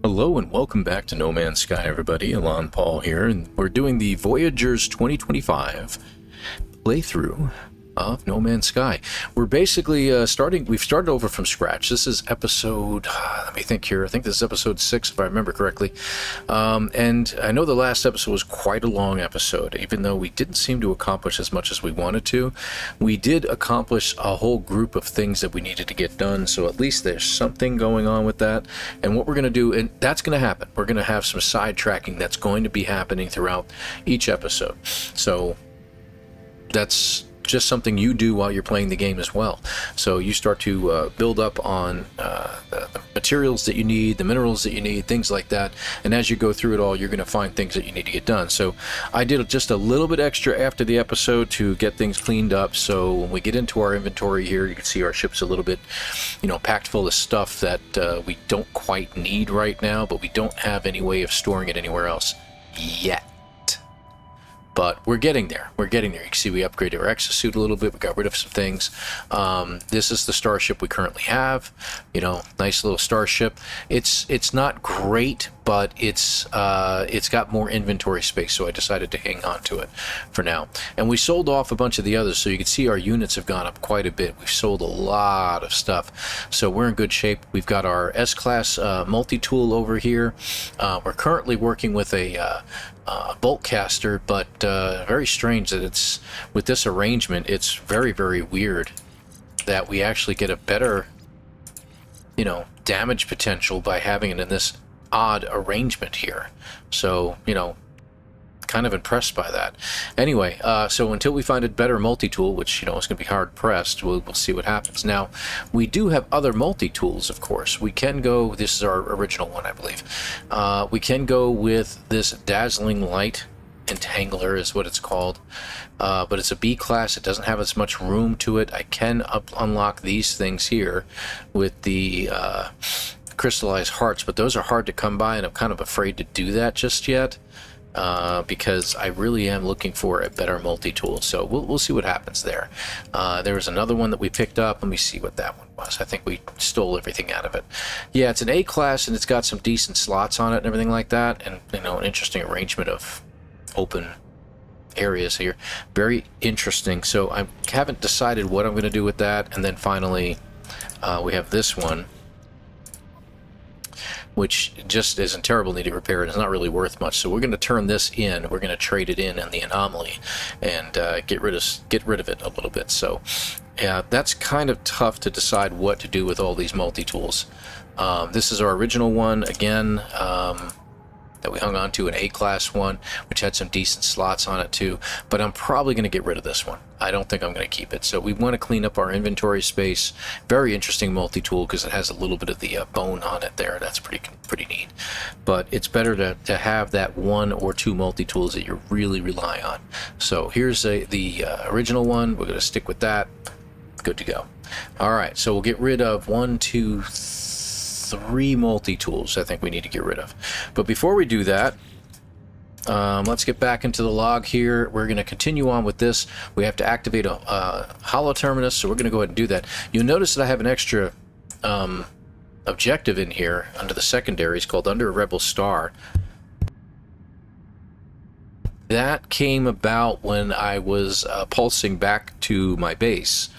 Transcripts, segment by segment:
Hello and welcome back to No Man's Sky, everybody. ElanPaul here, and we're doing the Voyagers 2025 playthrough of No Man's Sky. We're basically we've started over from scratch. This is episode, let me think here, I think this is episode 6 if I remember correctly. And I know the last episode was quite a long episode, even though we didn't seem to accomplish as much as we wanted to. We did accomplish a whole group of things that we needed to get done, so at least there's something going on with that. And what we're going to do, and that's going to happen, we're going to have some sidetracking that's going to be happening throughout each episode. So that's just something you do while you're playing the game as well. So you start to build up on the materials that you need, the minerals that you need, things like that, and as you go through it all, you're going to find things that you need to get done. So I did just a little bit extra after the episode to get things cleaned up, so when we get into our inventory here, you can see our ship's a little bit, packed full of stuff that we don't quite need right now, but we don't have any way of storing it anywhere else yet. But we're getting there. We're getting there. You can see we upgraded our exosuit a little bit. We got rid of some things. This is the starship we currently have. Nice little starship. It's not great, but it's got more inventory space, so I decided to hang on to it for now. And we sold off a bunch of the others, so you can see our units have gone up quite a bit. We've sold a lot of stuff, so we're in good shape. We've got our S-Class multi-tool over here. We're currently working with a bolt caster, but very strange that it's with this arrangement. It's very, very weird that we actually get a better damage potential by having it in this odd arrangement here. So kind of impressed by that. Anyway, so until we find a better multi-tool, which is going to be hard pressed, we'll see what happens. Now we do have other multi-tools, of course. We can go, this is our original one, I believe. We can go with this dazzling light entangler is what it's called, but it's a B class. It doesn't have as much room to it. I can unlock these things here with the crystallized hearts, but those are hard to come by, and I'm kind of afraid to do that just yet. Because I really am looking for a better multi-tool, so we'll see what happens there. There was another one that we picked up. Let me see what that one was. I think we stole everything out of it. Yeah, it's an A class, and it's got some decent slots on it and everything like that, and an interesting arrangement of open areas here. Very interesting. So I haven't decided what I'm going to do with that. And then finally, we have this one, which just is in terrible need of repair and is not really worth much. So we're going to turn this in. We're going to trade it in the anomaly and get rid of it a little bit. So yeah, that's kind of tough to decide what to do with all these multi-tools. This is our original one again, that we hung on to, an A-class one, which had some decent slots on it too, but I'm probably going to get rid of this one. I don't think I'm going to keep it. So we want to clean up our inventory space. Very interesting multi-tool because it has a little bit of the bone on it there. That's pretty neat. But it's better to have that one or two multi-tools that you really rely on. So here's the original one. We're going to stick with that. Good to go. All right, so we'll get rid of 1, 2, 3 multi-tools I think we need to get rid of. But before we do that, let's get back into the log here. We're going to continue on with this. We have to activate a holo terminus, so we're going to go ahead and do that. You'll notice that I have an extra objective in here under the secondaries called Under a Rebel Star. That came about when I was pulsing back to my base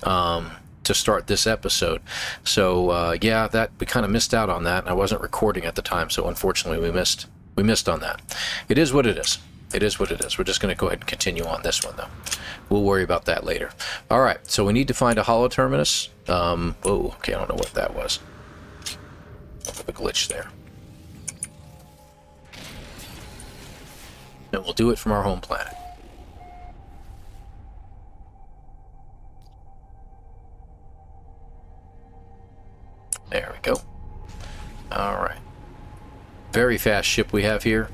to start this episode. So yeah, that we kind of missed out on that, and I wasn't recording at the time, so unfortunately we missed on that. It is what it is. It is what it is. We're just going to go ahead and continue on this one though. We'll worry about that later. All right, so we need to find a holo terminus. Oh, okay, I don't know what that was. A glitch there. And we'll do it from our home planet. There we go. All right. Very fast ship we have here.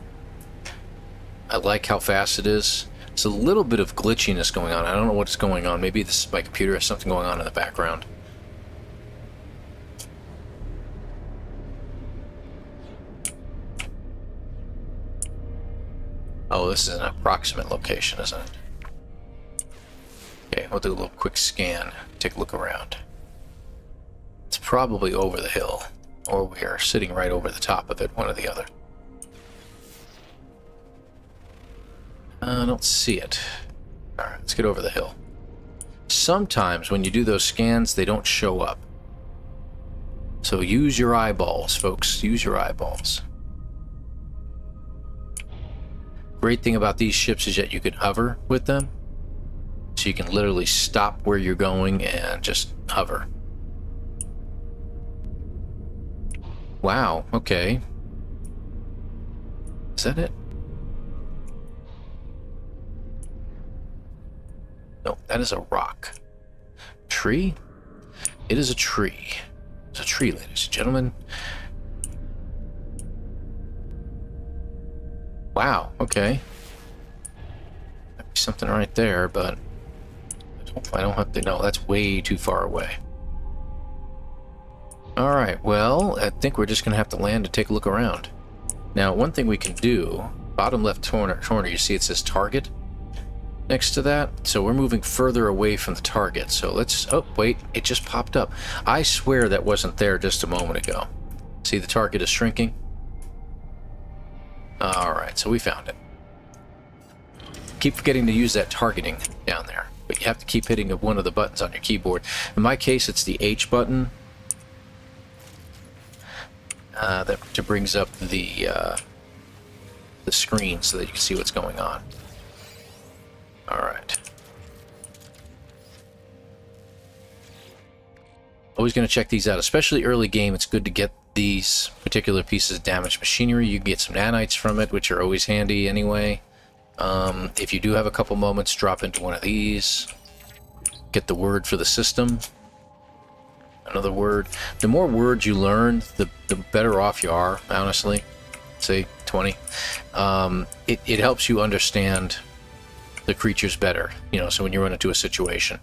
I like how fast it is. It's a little bit of glitchiness going on. I don't know what's going on. Maybe this my computer has something going on in the background. Oh, this is an approximate location, isn't it? Okay, we'll do a little quick scan. Take a look around. It's probably over the hill. or we are sitting right over the top of it, one or the other. I don't see it. Alright, let's get over the hill. Sometimes when you do those scans, they don't show up. So use your eyeballs, folks. Use your eyeballs. Great thing about these ships is that you can hover with them. So you can literally stop where you're going and just hover. Wow, okay. Is that it? No, that is a rock. Tree? It is a tree. It's a tree, ladies and gentlemen. Wow, okay. Might be something right there, but I don't have to know. That's way too far away. Alright, well, I think we're just going to have to land to take a look around. Now, one thing we can do, bottom left corner, you see it says target next to that? So we're moving further away from the target. So let's, oh, wait, it just popped up. I swear that wasn't there just a moment ago. See, the target is shrinking. Alright, so we found it. Keep forgetting to use that targeting down there, but you have to keep hitting one of the buttons on your keyboard. In my case, it's the H button. That brings up the screen so that you can see what's going on. Alright. Always going to check these out, especially early game. It's good to get these particular pieces of damaged machinery. You can get some nanites from it, which are always handy anyway. If you do have a couple moments, drop into one of these. Get the word for the system. Another word. The more words you learn, the better off you are, honestly. Say 20. It helps you understand the creatures better, you know, so when you run into a situation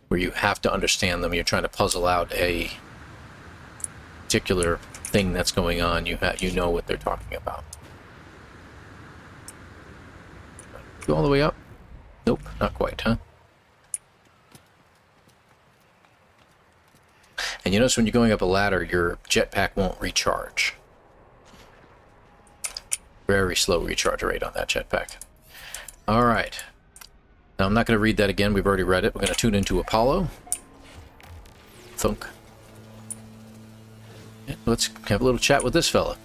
where you have to understand them, you're trying to puzzle out a particular thing that's going on, you know what they're talking about. Go all the way up? Nope, not quite, huh? And you notice when you're going up a ladder, your jetpack won't recharge. Very slow recharge rate on that jetpack. Alright. Now, I'm not going to read that again. We've already read it. We're going to tune into Apollo. Thunk. Yeah, let's have a little chat with this fella.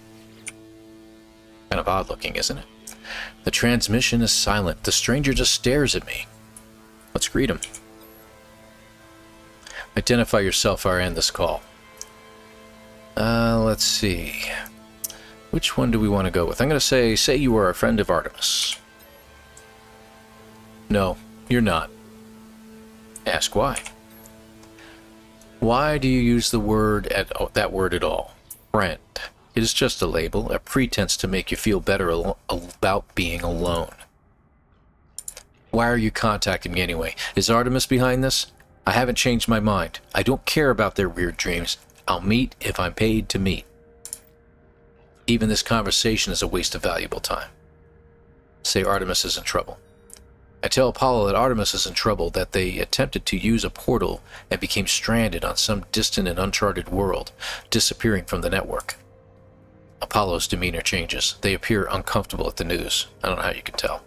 Kind of odd looking, isn't it? The transmission is silent. The stranger just stares at me. Let's greet him. Identify yourself or end this call. Let's see. Which one do we want to go with? I'm going to say you are a friend of Artemis. No, you're not. Ask why. Why do you use the word that word at all? Friend. It is just a label, a pretense to make you feel better about being alone. Why are you contacting me anyway? Is Artemis behind this? I haven't changed my mind. I don't care about their weird dreams. I'll meet if I'm paid to meet. Even this conversation is a waste of valuable time. Say Artemis is in trouble. I tell Apollo that Artemis is in trouble, that they attempted to use a portal and became stranded on some distant and uncharted world, disappearing from the network. Apollo's demeanor changes. They appear uncomfortable at the news. I don't know how you can tell.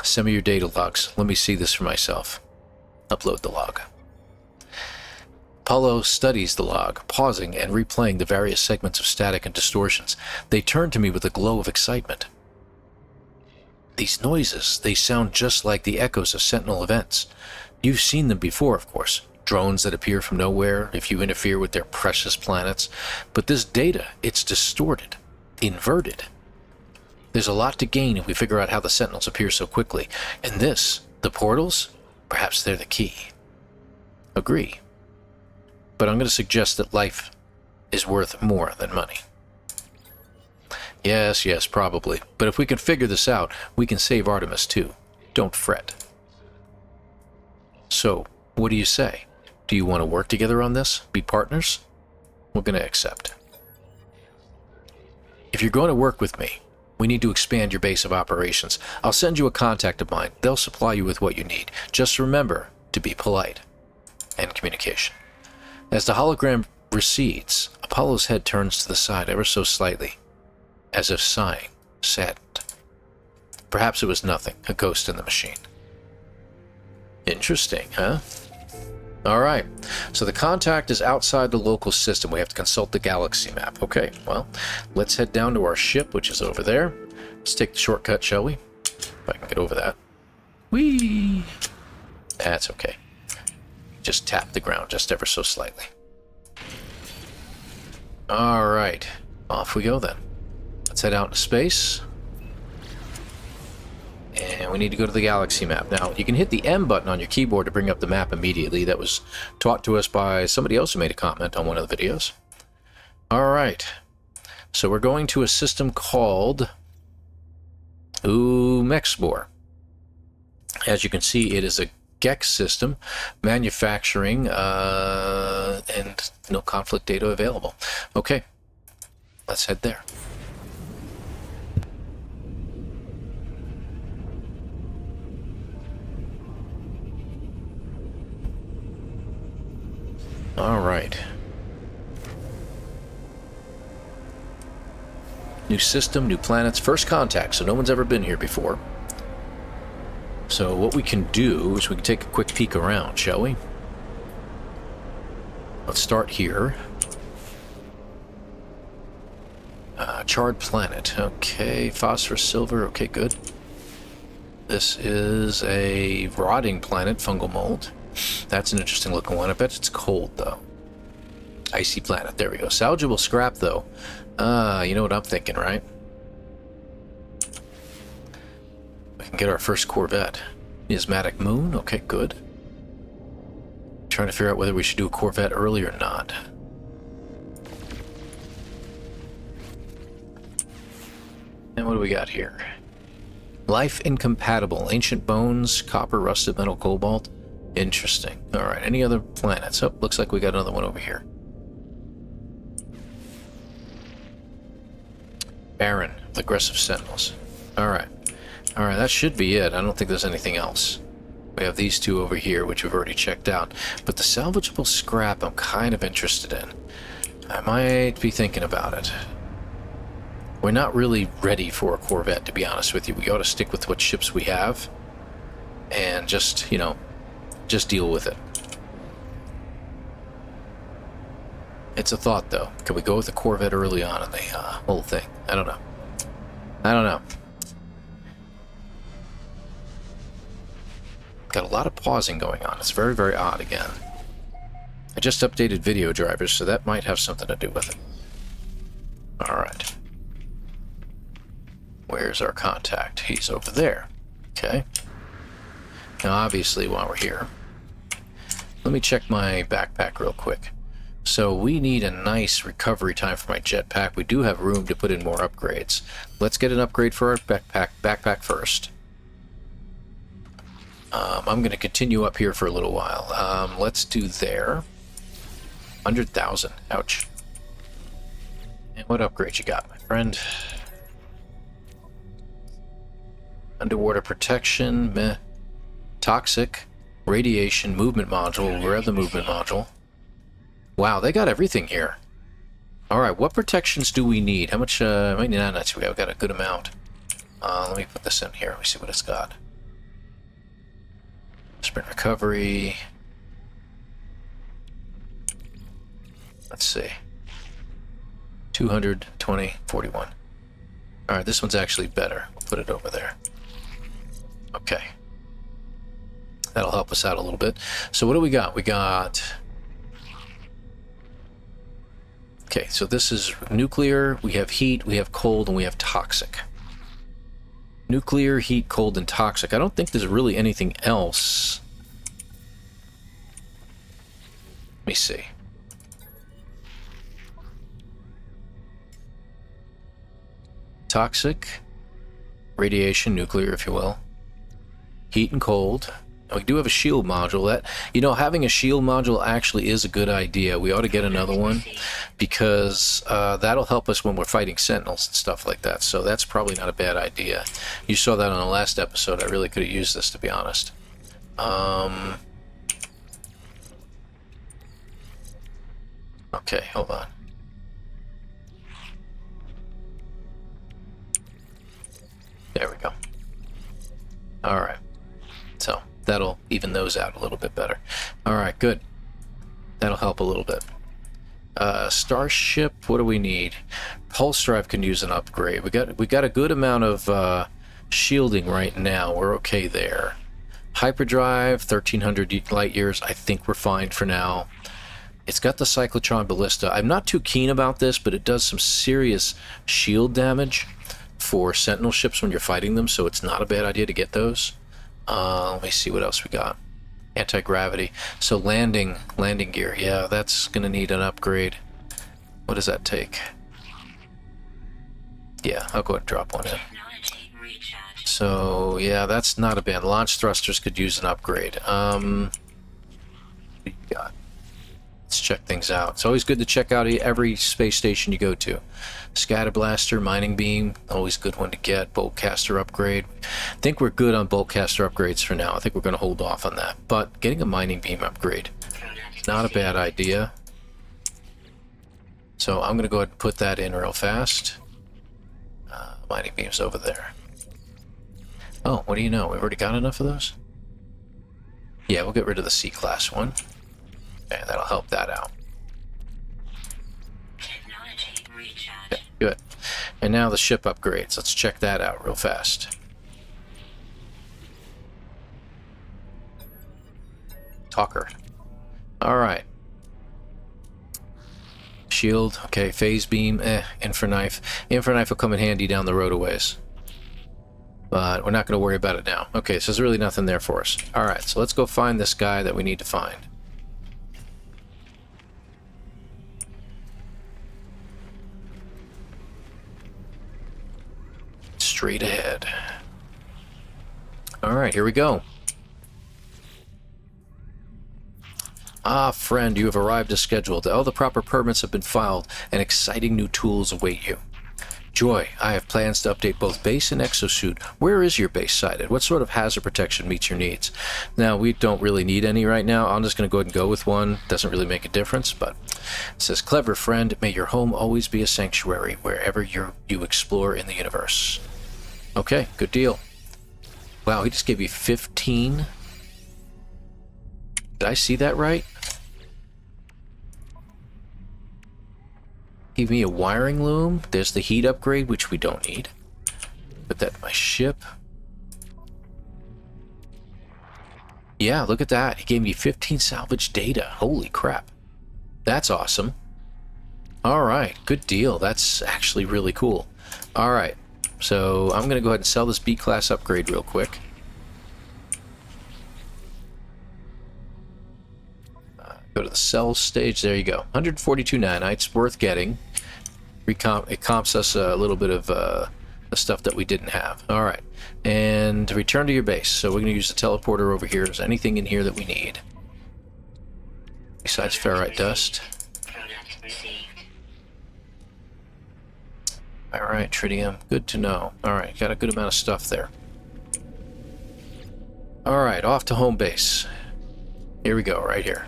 Send me your data logs. Let me see this for myself. Upload the log. Apollo studies the log, pausing and replaying the various segments of static and distortions. They turn to me with a glow of excitement. These noises, they sound just like the echoes of Sentinel events. You've seen them before, of course. Drones that appear from nowhere if you interfere with their precious planets. But this data, it's distorted, inverted. There's a lot to gain if we figure out how the Sentinels appear so quickly. And this, the portals, perhaps they're the key. Agree. But I'm going to suggest that life is worth more than money. Yes, probably. But if we can figure this out, we can save Artemis too. Don't fret. So, what do you say? Do you want to work together on this? Be partners? We're going to accept. If you're going to work with me, we need to expand your base of operations. I'll send you a contact of mine. They'll supply you with what you need. Just remember to be polite. and communication. As the hologram recedes, Apollo's head turns to the side ever so slightly, as if sighing, saddened. Perhaps it was nothing, a ghost in the machine. Interesting, huh? Alright, so the contact is outside the local system. We have to consult the galaxy map. Okay, well, let's head down to our ship, which is over there. Let's take the shortcut, shall we? If I can get over that. Whee! That's okay. Just tap the ground just ever so slightly. Alright, off we go then. Let's head out into space. And we need to go to the galaxy map. Now, you can hit the M button on your keyboard to bring up the map immediately. That was taught to us by somebody else who made a comment on one of the videos. Alright. So we're going to a system called Mexbor. As you can see, it is a Gex system, manufacturing, and no conflict data available. Okay, let's head there. All right. New system, new planets, first contact, so no one's ever been here before. So what we can do is we can take a quick peek around, shall we? Let's start here. Charred planet. Okay, phosphorus, silver. Okay, good. This is a rotting planet, fungal mold. That's an interesting looking one. I bet it's cold, though. Icy planet. There we go. Salvageable scrap, though. You know what I'm thinking, right? We can get our first Corvette. Miasmatic moon. Okay, good. Trying to figure out whether we should do a Corvette early or not. And what do we got here? Life incompatible. Ancient bones, copper, rusted metal, cobalt. Interesting. Alright, any other planets? Oh, looks like we got another one over here. Barren, the aggressive sentinels. Alright. Alright, that should be it. I don't think there's anything else. We have these two over here, which we've already checked out. But the salvageable scrap I'm kind of interested in. I might be thinking about it. We're not really ready for a Corvette, to be honest with you. We ought to stick with what ships we have. And just, you know, just deal with it. It's a thought, though. Can we go with the Corvette early on in the whole thing? I don't know. I don't know. Got a lot of pausing going on. It's very, very odd again. I just updated video drivers, so that might have something to do with it. Alright. Where's our contact? He's over there. Okay. Now, obviously, while we're here, let me check my backpack real quick. So we need a nice recovery time for my jetpack. We do have room to put in more upgrades. Let's get an upgrade for our backpack first. I'm going to continue up here for a little while. Let's do there. 100,000. Ouch. And what upgrade you got, my friend? Underwater protection, meh. Toxic, radiation, movement module. We're at the movement module. Wow, they got everything here. Alright, what protections do we need? How much, we got a good amount. Let me put this in here. Let me see what it's got. Sprint recovery. Let's see. 220, 41. Alright, this one's actually better. We'll put it over there. Okay. That'll help us out a little bit. So what do we got? We got... Okay, so this is nuclear, we have heat, we have cold, and we have toxic. Nuclear, heat, cold, and toxic. I don't think there's really anything else. Let me see. Toxic, radiation, nuclear, if you will. Heat and cold. We do have a shield module. That, you know, having a shield module actually is a good idea. We ought to get another one because that'll help us when we're fighting sentinels and stuff like that. So that's probably not a bad idea. You saw that on the last episode. I really could have used this, to be honest. Okay, hold on. There we go. All right. So that'll even those out a little bit better. All right, good. That'll help a little bit. Starship, what do we need? Pulse drive can use an upgrade. We got a good amount of shielding right now. We're okay there. Hyperdrive, 1300 light years. I think we're fine for now. It's got the cyclotron ballista. I'm not too keen about this, but it does some serious shield damage for sentinel ships when you're fighting them, so it's not a bad idea to get those. Let me see what else we got. Anti-gravity. So landing gear. Yeah, that's going to need an upgrade. What does that take? Yeah, I'll go ahead and drop one in. So, yeah, that's not a bad. Launch thrusters could use an upgrade. What do you got? Let's check things out. It's always good to check out every space station you go to. Scatter blaster, mining beam, always a good one to get. Bolt caster upgrade. I think we're good on bolt caster upgrades for now. I think we're going to hold off on that. But getting a mining beam upgrade, not a bad idea. So I'm going to go ahead and put that in real fast. Mining beam's over there. Oh, what do you know? We've already got enough of those? Yeah, we'll get rid of the C-class one. Okay, that'll help that out. Okay, good. And now the ship upgrades. Let's check that out real fast. Talker. Alright. Shield. Okay, phase beam. Infraknife. Infraknife will come in handy down the road a ways. But we're not going to worry about it now. Okay, so there's really nothing there for us. Alright, so let's go find this guy that we need to find. Straight ahead. Alright, here we go. Ah, friend, you have arrived as scheduled. All the proper permits have been filed, and exciting new tools await you. Joy, I have plans to update both base and exosuit. Where is your base sited? What sort of hazard protection meets your needs? Now, we don't really need any right now. I'm just going to go ahead and go with one. Doesn't really make a difference, but it says, clever friend, may your home always be a sanctuary wherever you explore in the universe. Okay, good deal. Wow, he just gave you 15. Did I see that right? Give me a wiring loom. There's the heat upgrade, which we don't need. Put that in my ship. Yeah, look at that. He gave me 15 salvage data. Holy crap. That's awesome. Alright, good deal. That's actually really cool. Alright, so I'm going to go ahead and sell this B-class upgrade real quick. Go to the sell stage. There you go. 142 nanites, worth getting. It comps us a little bit of the stuff that we didn't have. All right, and return to your base. So we're going to use the teleporter over here. Is there anything in here that we need besides ferrite dust? All right, tritium. Good to know. All right, got a good amount of stuff there. All right, off to home base. Here we go, right here.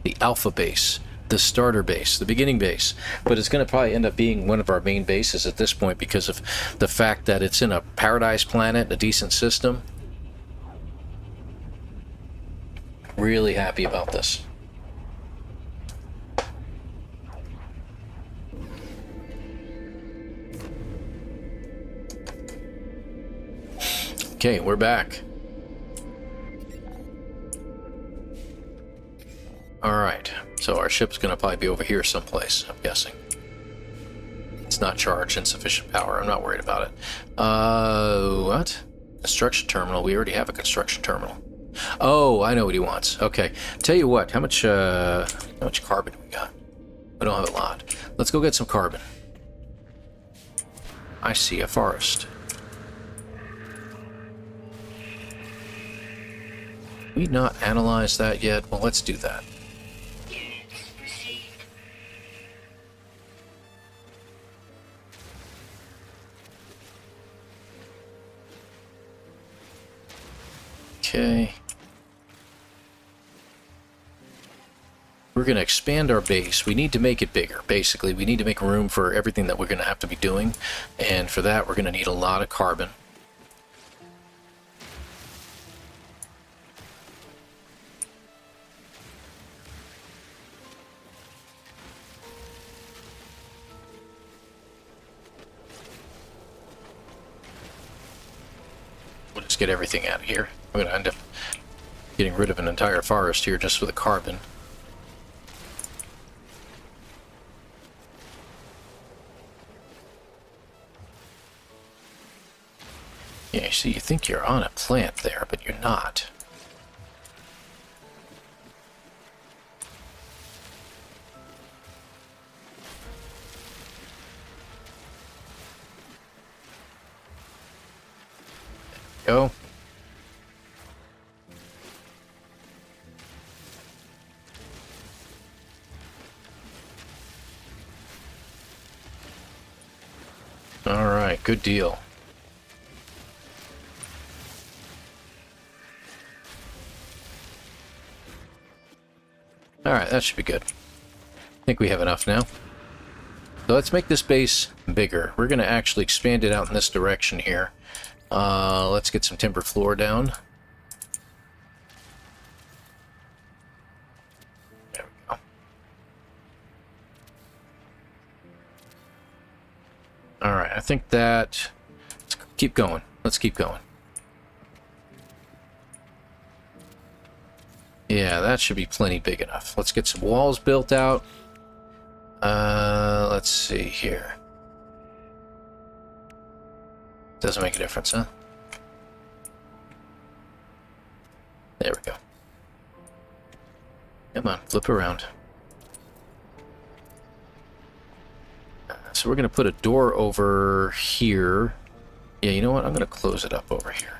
The alpha base, the starter base, the beginning base, but it's going to probably end up being one of our main bases at this point because of the fact that it's in a paradise planet, a decent system. Really happy about this. Okay, we're back. Alright, so our ship's going to probably be over here someplace, I'm guessing. It's not charged, insufficient power, I'm not worried about it. What? Construction terminal, we already have a construction terminal. Oh, I know what he wants. Okay, tell you what, how much carbon do we got? We don't have a lot. Let's go get some carbon. I see a forest. We not analyzed that yet? Well, let's do that. Okay. we're going to expand our base. We need to make it bigger, basically. We need to make room for everything that we're going to have to be doing. And for that, we're going to need a lot of carbon. We'll just get everything out of here. We're going to end up getting rid of an entire forest here just for the carbon. Yeah, you see, you think you're on a plant there, but you're not. There we go. All right, good deal. All right, that should be good. I think we have enough now. So let's make this base bigger. We're going to actually expand it out in this direction here. Let's get some timber floor down. There we go. All right, I think that... Let's keep going. Let's keep going. Yeah, that should be plenty big enough. Let's get some walls built out. Let's see here. Doesn't make a difference, huh? There we go. Come on, flip around. So we're going to put a door over here. Yeah, you know what? I'm going to close it up over here.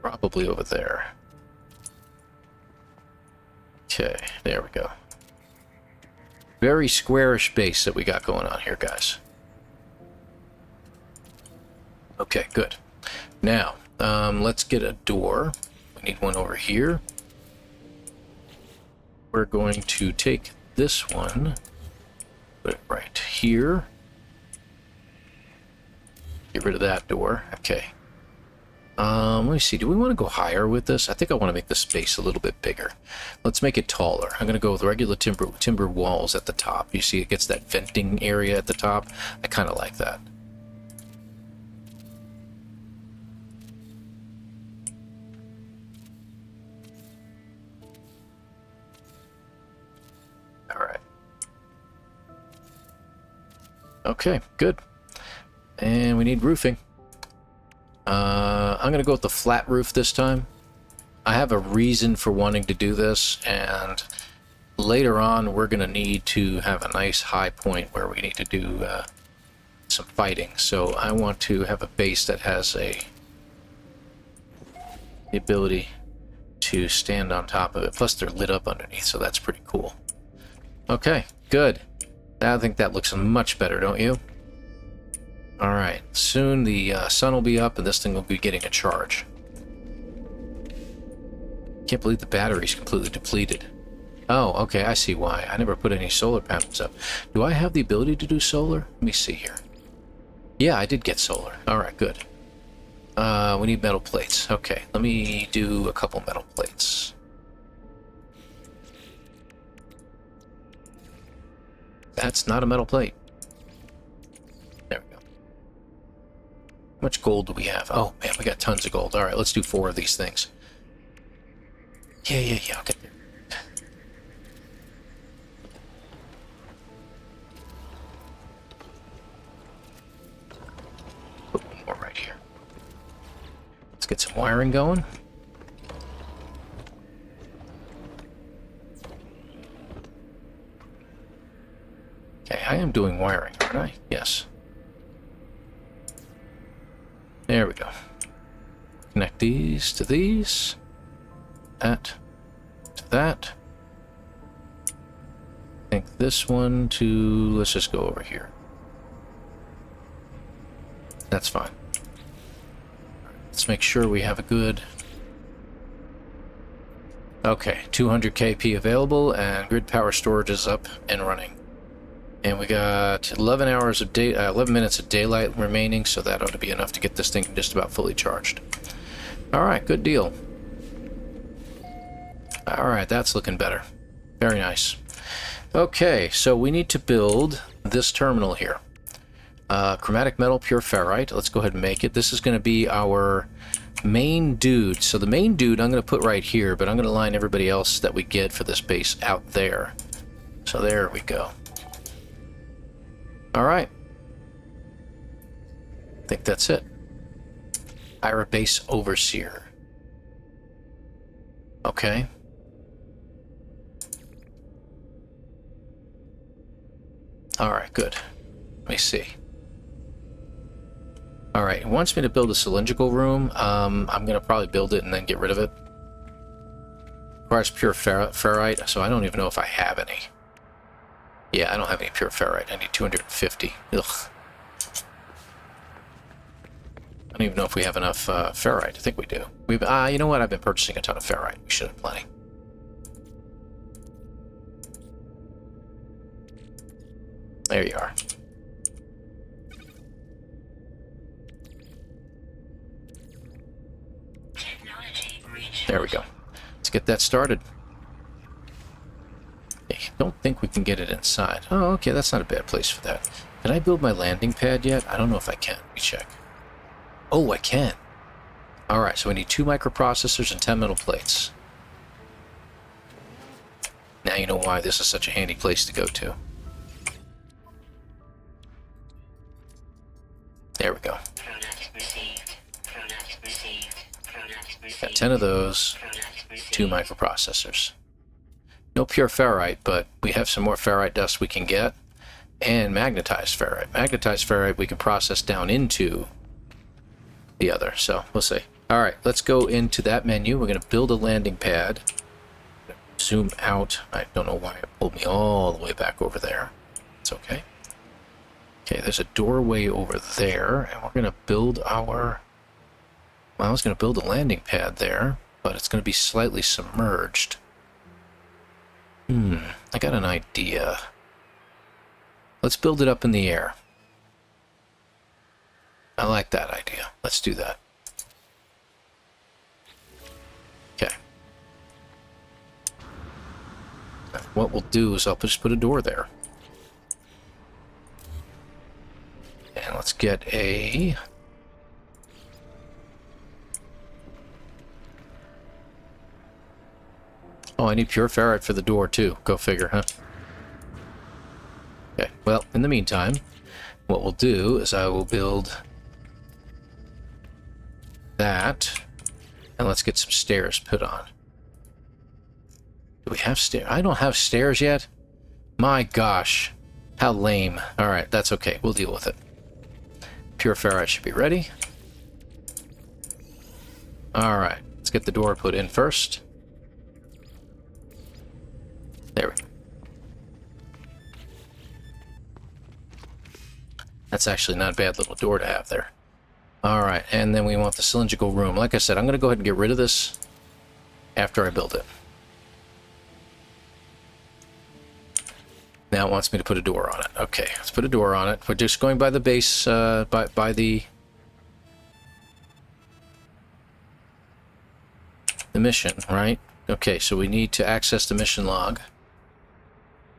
Probably over there. Okay, there we go. Very squarish base that we got going on here, guys. Okay, good. Now, let's get a door. We need one over here. We're going to take this one, put it right here. Get rid of that door. Okay. Let me see. Do we want to go higher with this? I think I want to make the space a little bit bigger. Let's make it taller. I'm going to go with regular timber walls at the top. You see it gets that venting area at the top. I kind of like that. All right. Okay, good. And we need roofing. I'm going to go with the flat roof this time. I have a reason for wanting to do this, and later on we're going to need to have a nice high point where we need to do some fighting. So I want to have a base that has the ability to stand on top of it. Plus they're lit up underneath, so that's pretty cool. Okay, good. I think that looks much better, don't you? Alright, soon the sun will be up and this thing will be getting a charge. Can't believe the battery's completely depleted. Oh, okay, I see why. I never put any solar panels up. Do I have the ability to do solar? Let me see here. Yeah, I did get solar. Alright, good. We need metal plates. Okay, let me do a couple metal plates. That's not a metal plate. There we go. How much gold do we have? Oh, man, we got tons of gold. Alright, let's do 4 of these things. Yeah, I'll get there. Put one more right here. Let's get some wiring going. Okay, I am doing wiring, aren't I? Yes. There we go. Connect these to these. That to that. I think this one to... let's just go over here. That's fine. Let's make sure we have a good Okay, 200 kp available, and grid power storage is up and running. And we got 11 hours of 11 minutes of daylight remaining, so that ought to be enough to get this thing just about fully charged. All right, good deal. All right, that's looking better. Very nice. Okay, so we need to build this terminal here. Chromatic metal, pure ferrite. Let's go ahead and make it. This is going to be our main dude. So the main dude I'm going to put right here, but I'm going to line everybody else that we get for this base out there. So there we go. All right. I think that's it. Ira Base Overseer. Okay. All right, good. Let me see. All right, it wants me to build a cylindrical room. I'm going to probably build it and then get rid of it. Requires pure ferrite, so I don't even know if I have any. Yeah, I don't have any pure ferrite. I need 250. Ugh. I don't even know if we have enough ferrite. I think we do. You know what? I've been purchasing a ton of ferrite. We should have plenty. There you are. There we go. Let's get that started. I don't think we can get it inside. Oh, okay, that's not a bad place for that. Can I build my landing pad yet? I don't know if I can. Let me check. Oh, I can. Alright, so we need 2 microprocessors and 10 metal plates. Now you know why this is such a handy place to go to. There we go. Got 10 of those, 2 microprocessors. No pure ferrite, but we have some more ferrite dust we can get, and magnetized ferrite. Magnetized ferrite we can process down into the other, so we'll see. Alright, let's go into that menu. We're going to build a landing pad. Zoom out. I don't know why it pulled me all the way back over there. It's okay. Okay, there's a doorway over there, and we're going to build our... Well, I was going to build a landing pad there, but it's going to be slightly submerged. I got an idea. Let's build it up in the air. I like that idea. Let's do that. Okay. What we'll do is I'll just put a door there. And let's get a... Oh, I need pure ferrite for the door, too. Go figure, huh? Okay, well, in the meantime, what we'll do is I will build that, and let's get some stairs put on. Do we have stairs? I don't have stairs yet? My gosh, how lame. Alright, that's okay. We'll deal with it. Pure ferrite should be ready. Alright, let's get the door put in first. There we go. That's actually not a bad little door to have there. Alright, and then we want the cylindrical room. Like I said, I'm going to go ahead and get rid of this after I build it. Now it wants me to put a door on it. Okay, let's put a door on it. We're just going by the base, by the mission, right? Okay, so we need to access the mission log.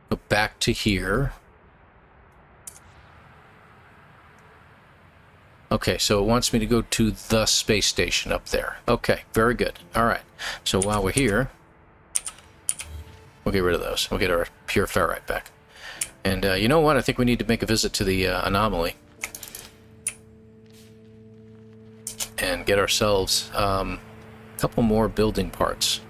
Go back to here. Okay, so it wants me to go to the space station up there. Okay, very good. Alright, so while we're here, we'll get rid of those. We'll get our pure ferrite back. And you know what? I think we need to make a visit to the anomaly. And get ourselves a couple more building parts.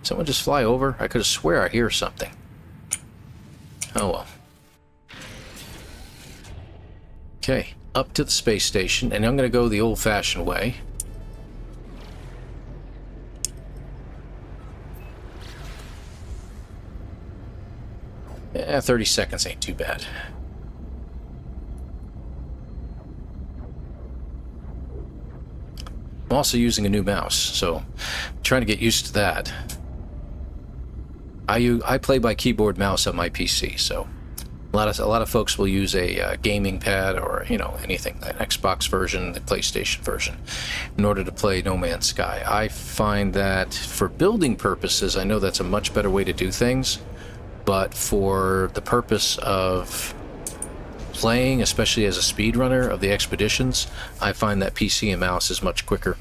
Someone just fly over? I could have swear I hear something. Oh well. Okay, up to the space station, and I'm going to go the old-fashioned way. Yeah, 30 seconds ain't too bad. I'm also using a new mouse, so I'm trying to get used to that. I play by keyboard mouse on my PC, so a lot of folks will use a gaming pad or anything, an Xbox version, the PlayStation version, in order to play No Man's Sky. I find that for building purposes, I know that's a much better way to do things, but for the purpose of playing, especially as a speedrunner of the expeditions, I find that PC and mouse is much quicker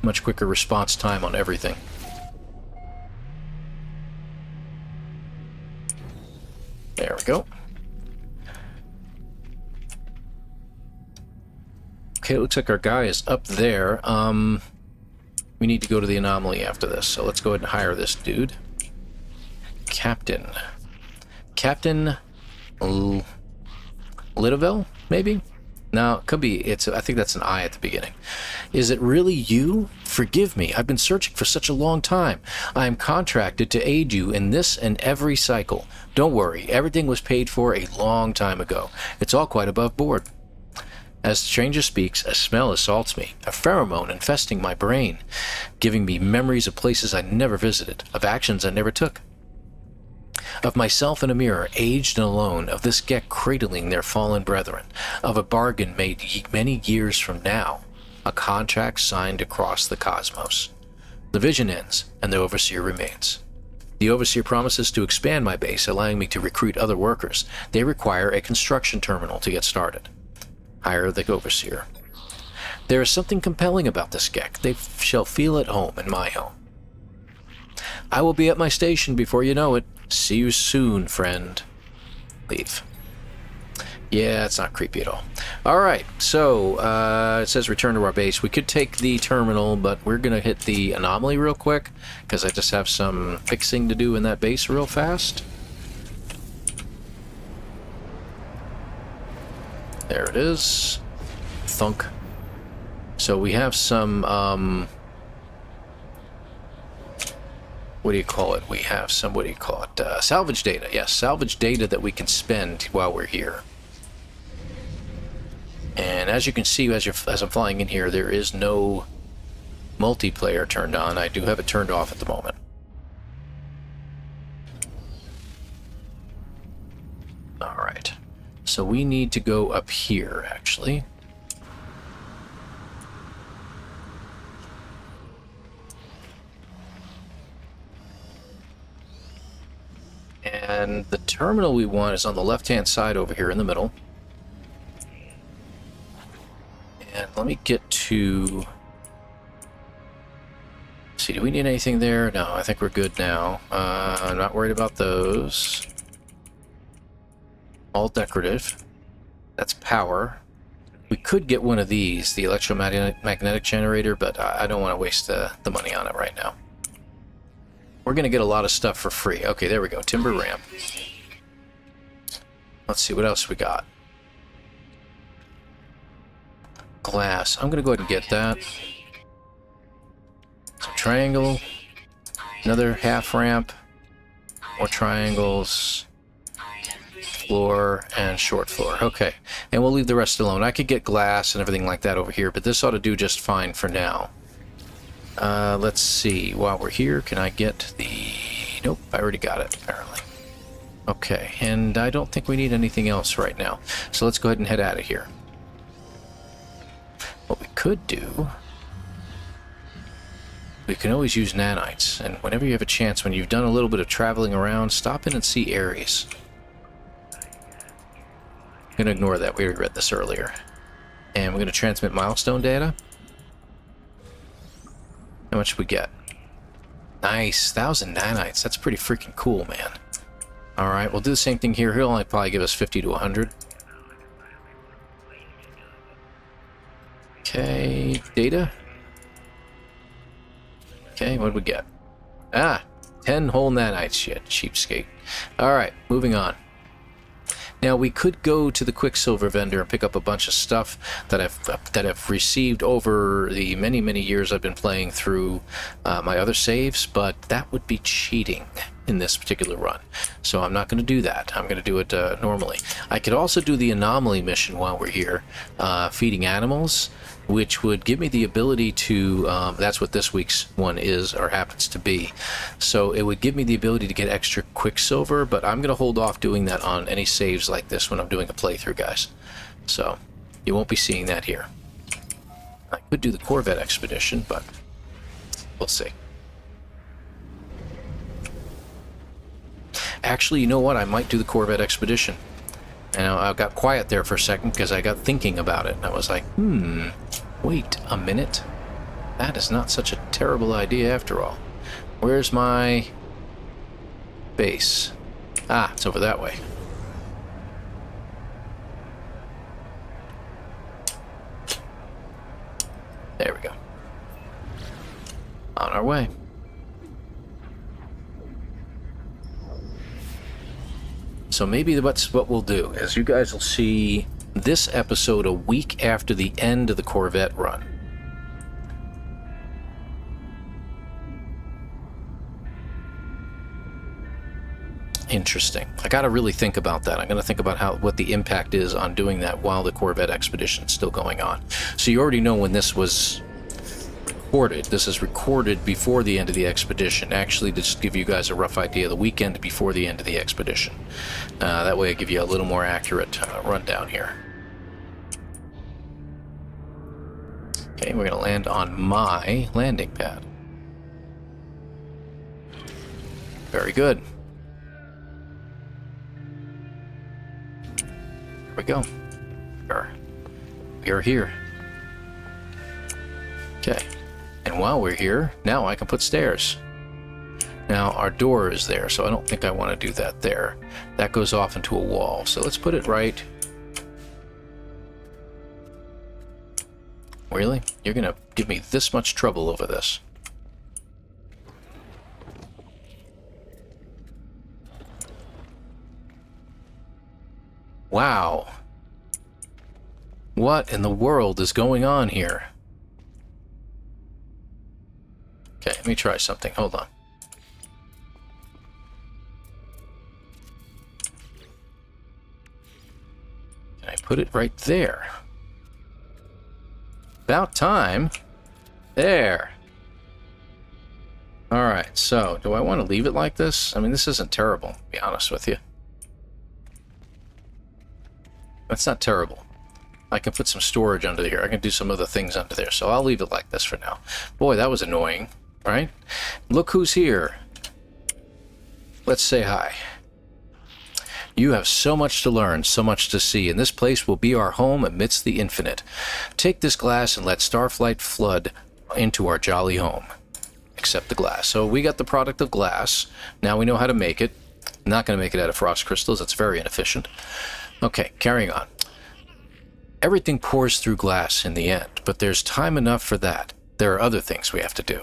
response time on everything. There we go. Okay, it looks like our guy is up there. We need to go to the anomaly after this, so let's go ahead and hire this dude. Captain Lidovel, maybe? No, it could be. I think that's an I at the beginning. Is it really you? Forgive me. I've been searching for such a long time. I am contracted to aid you in this and every cycle. Don't worry. Everything was paid for a long time ago. It's all quite above board. As the stranger speaks, a smell assaults me, a pheromone infesting my brain, giving me memories of places I never visited, of actions I never took. Of myself in a mirror, aged and alone, of this Gek cradling their fallen brethren, of a bargain made many years from now, a contract signed across the cosmos. The vision ends, and the Overseer remains. The Overseer promises to expand my base, allowing me to recruit other workers. They require a construction terminal to get started. Hire the Overseer. There is something compelling about this Gek. They shall feel at home in my home. I will be at my station before you know it. See you soon, friend. Leave. Yeah, it's not creepy at all. Alright, so it says return to our base. We could take the terminal, but we're going to hit the anomaly real quick, because I just have some fixing to do in that base real fast. There it is. Thunk. So we have some, what do you call it? We have some, what do you call it? Salvage data. Yes, salvage data that we can spend while we're here. And as you can see, as I'm flying in here, there is no multiplayer turned on. I do have it turned off at the moment. Alright. So we need to go up here, actually. And the terminal we want is on the left-hand side over here in the middle. And let me get to... Let's see, do we need anything there? No, I think we're good now. I'm not worried about those. All decorative. That's power. We could get one of these, the electromagnetic generator, but I don't want to waste the money on it right now. We're going to get a lot of stuff for free. Okay, there we go. Timber ramp. Let's see, what else we got? Glass. I'm going to go ahead and get that. Some triangle. Another half ramp. More triangles. Floor and short floor. Okay, and we'll leave the rest alone. I could get glass and everything like that over here, but this ought to do just fine for now. Let's see. While we're here, can I get the... Nope, I already got it, apparently. Okay, and I don't think we need anything else right now. So let's go ahead and head out of here. What we could do... We can always use nanites, and whenever you have a chance, when you've done a little bit of traveling around, stop in and see Ares. I'm going to ignore that. We already read this earlier. And we're going to transmit milestone data. How much we get? Nice, 1,000 nanites. That's pretty freaking cool, man. Alright, we'll do the same thing here. He'll only probably give us 50 to 100. Okay, data. Okay, what did we get? Ah, 10 whole nanites. Shit, cheapskate. Alright, moving on. Now we could go to the Quicksilver vendor and pick up a bunch of stuff that I've received over the many years I've been playing through my other saves, but that would be cheating. in this particular run. So I'm not going to do that. I'm going to do it normally. I could also do the anomaly mission while we're here, feeding animals, which would give me the ability to, that's what this week's one is or happens to be. So it would give me the ability to get extra quicksilver, but I'm going to hold off doing that on any saves like this when I'm doing a playthrough, guys. So you won't be seeing that here. I could do the Corvette Expedition, but we'll see. Actually, you know what? I might do the Corvette Expedition. And I got quiet there for a second because I got thinking about it. And I was like, wait a minute. That is not such a terrible idea after all. Where's my base? Ah, it's over that way. There we go. On our way. So maybe that's what we'll do, is you guys will see this episode a week after the end of the Corvette run. Interesting. I got to really think about that. I'm going to think about what the impact is on doing that while the Corvette Expedition is still going on. So you already know when this was recorded. This is recorded before the end of the expedition. Actually, to just give you guys a rough idea, the weekend before the end of the expedition. That way I give you a little more accurate rundown here. Okay, we're going to land on my landing pad. Very good. Here we go. We are here. Okay. And while we're here, now I can put stairs. Now our door is there, so I don't think I want to do that there. That goes off into a wall, so let's put it right. Really? You're going to give me this much trouble over this? Wow. What in the world is going on here? Okay, let me try something. Hold on. Can I put it right there? About time. There. Alright, so do I want to leave it like this? I mean, this isn't terrible, to be honest with you. That's not terrible. I can put some storage under here. I can do some other things under there, so I'll leave it like this for now. Boy, that was annoying, right? Look who's here. Let's say hi. You have so much to learn, so much to see, and this place will be our home amidst the infinite. Take this glass and let starflight flood into our jolly home. Accept the glass. So we got the product of glass. Now we know how to make it. Not going to make it out of frost crystals. That's very inefficient. Okay, carrying on. Everything pours through glass in the end, but there's time enough for that. There are other things we have to do.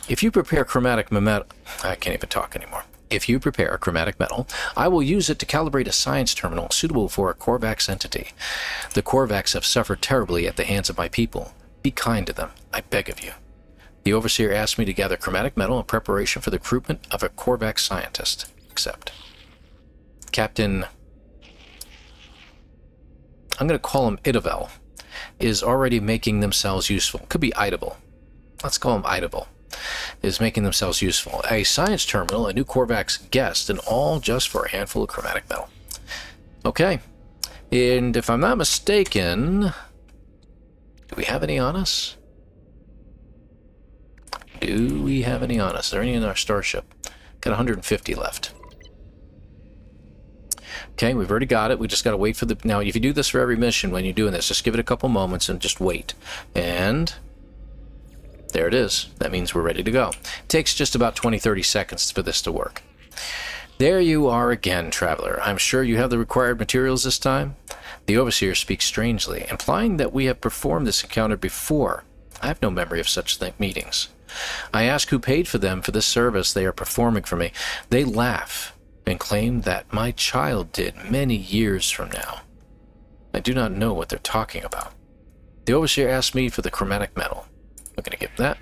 If you prepare chromatic metal... I can't even talk anymore. If you prepare chromatic metal, I will use it to calibrate a science terminal suitable for a Korvax entity. The Korvax have suffered terribly at the hands of my people. Be kind to them, I beg of you. The Overseer asked me to gather chromatic metal in preparation for the recruitment of a Korvax scientist. Accept. Captain... I'm going to call him Idavel, is already making themselves useful. Could be Idable. Let's call him Idable. Is making themselves useful. A science terminal, a new Korvax guest, and all just for a handful of chromatic metal. Okay. And if I'm not mistaken, do we have any on us? Do we have any on us? Is there any in our starship? Got 150 left. Okay, we've already got it. We just got to wait for the... Now, if you do this for every mission when you're doing this, just give it a couple moments and just wait. And there it is. That means we're ready to go. It takes just about 20-30 seconds for this to work. There you are again, traveler. I'm sure you have the required materials this time. The Overseer speaks strangely, implying that we have performed this encounter before. I have no memory of such meetings. I ask who paid for them for this service they are performing for me. They laugh and claim that my child did many years from now. I do not know what they're talking about. The Overseer asked me for the chromatic metal. I'm going to give that.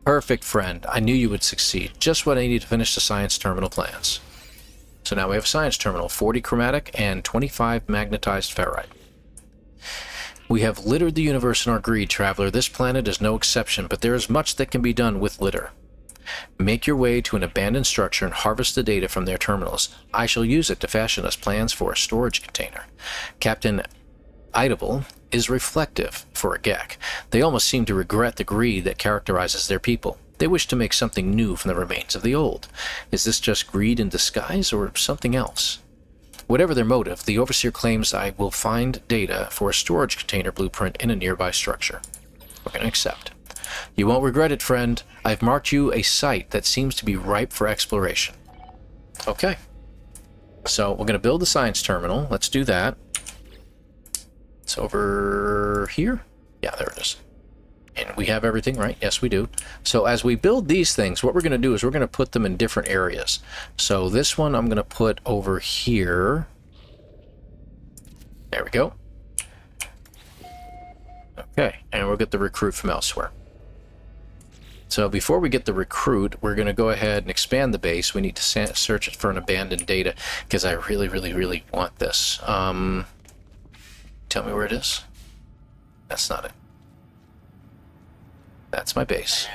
Perfect, friend. I knew you would succeed. Just what I needed to finish the science terminal plans. So now we have a science terminal, 40 chromatic and 25 magnetized ferrite. We have littered the universe in our greed, traveler. This planet is no exception, but there is much that can be done with litter. Make your way to an abandoned structure and harvest the data from their terminals. I shall use it to fashion us plans for a storage container. Captain Idable is reflective for a Gek. They almost seem to regret the greed that characterizes their people. They wish to make something new from the remains of the old. Is this just greed in disguise or something else? Whatever their motive, the Overseer claims I will find data for a storage container blueprint in a nearby structure. We're going to accept. You won't regret it, friend. I've marked you a site that seems to be ripe for exploration. Okay. So we're going to build the science terminal. Let's do that. It's over here. Yeah, there it is. And we have everything, right? Yes, we do. So as we build these things, what we're going to do is we're going to put them in different areas. So this one I'm going to put over here. There we go. Okay, and we'll get the recruit from elsewhere. So before we get the recruit, we're going to go ahead and expand the base. We need to search it for an abandoned data because I really, really, really want this. Tell me where it is. That's not it. That's my base.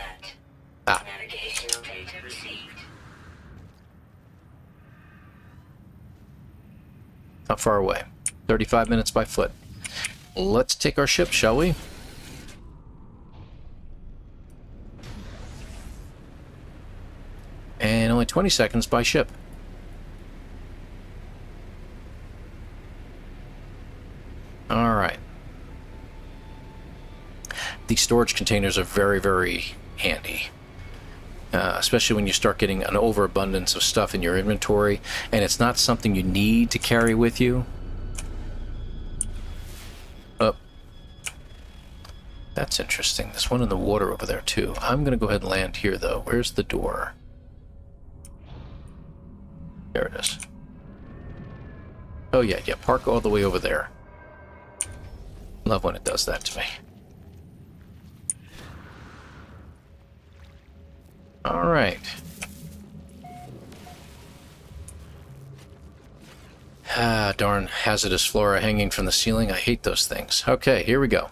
Ah. How far away? 35 minutes by foot. Let's take our ship, shall we? And only 20 seconds by ship. Alright. These storage containers are very, very handy. Especially when you start getting an overabundance of stuff in your inventory, and it's not something you need to carry with you. Oh. That's interesting. There's one in the water over there, too. I'm going to go ahead and land here, though. Where's the door? There it is. Oh, yeah, park all the way over there. Love when it does that to me. Alright. Ah, darn hazardous flora hanging from the ceiling. I hate those things. Okay, here we go.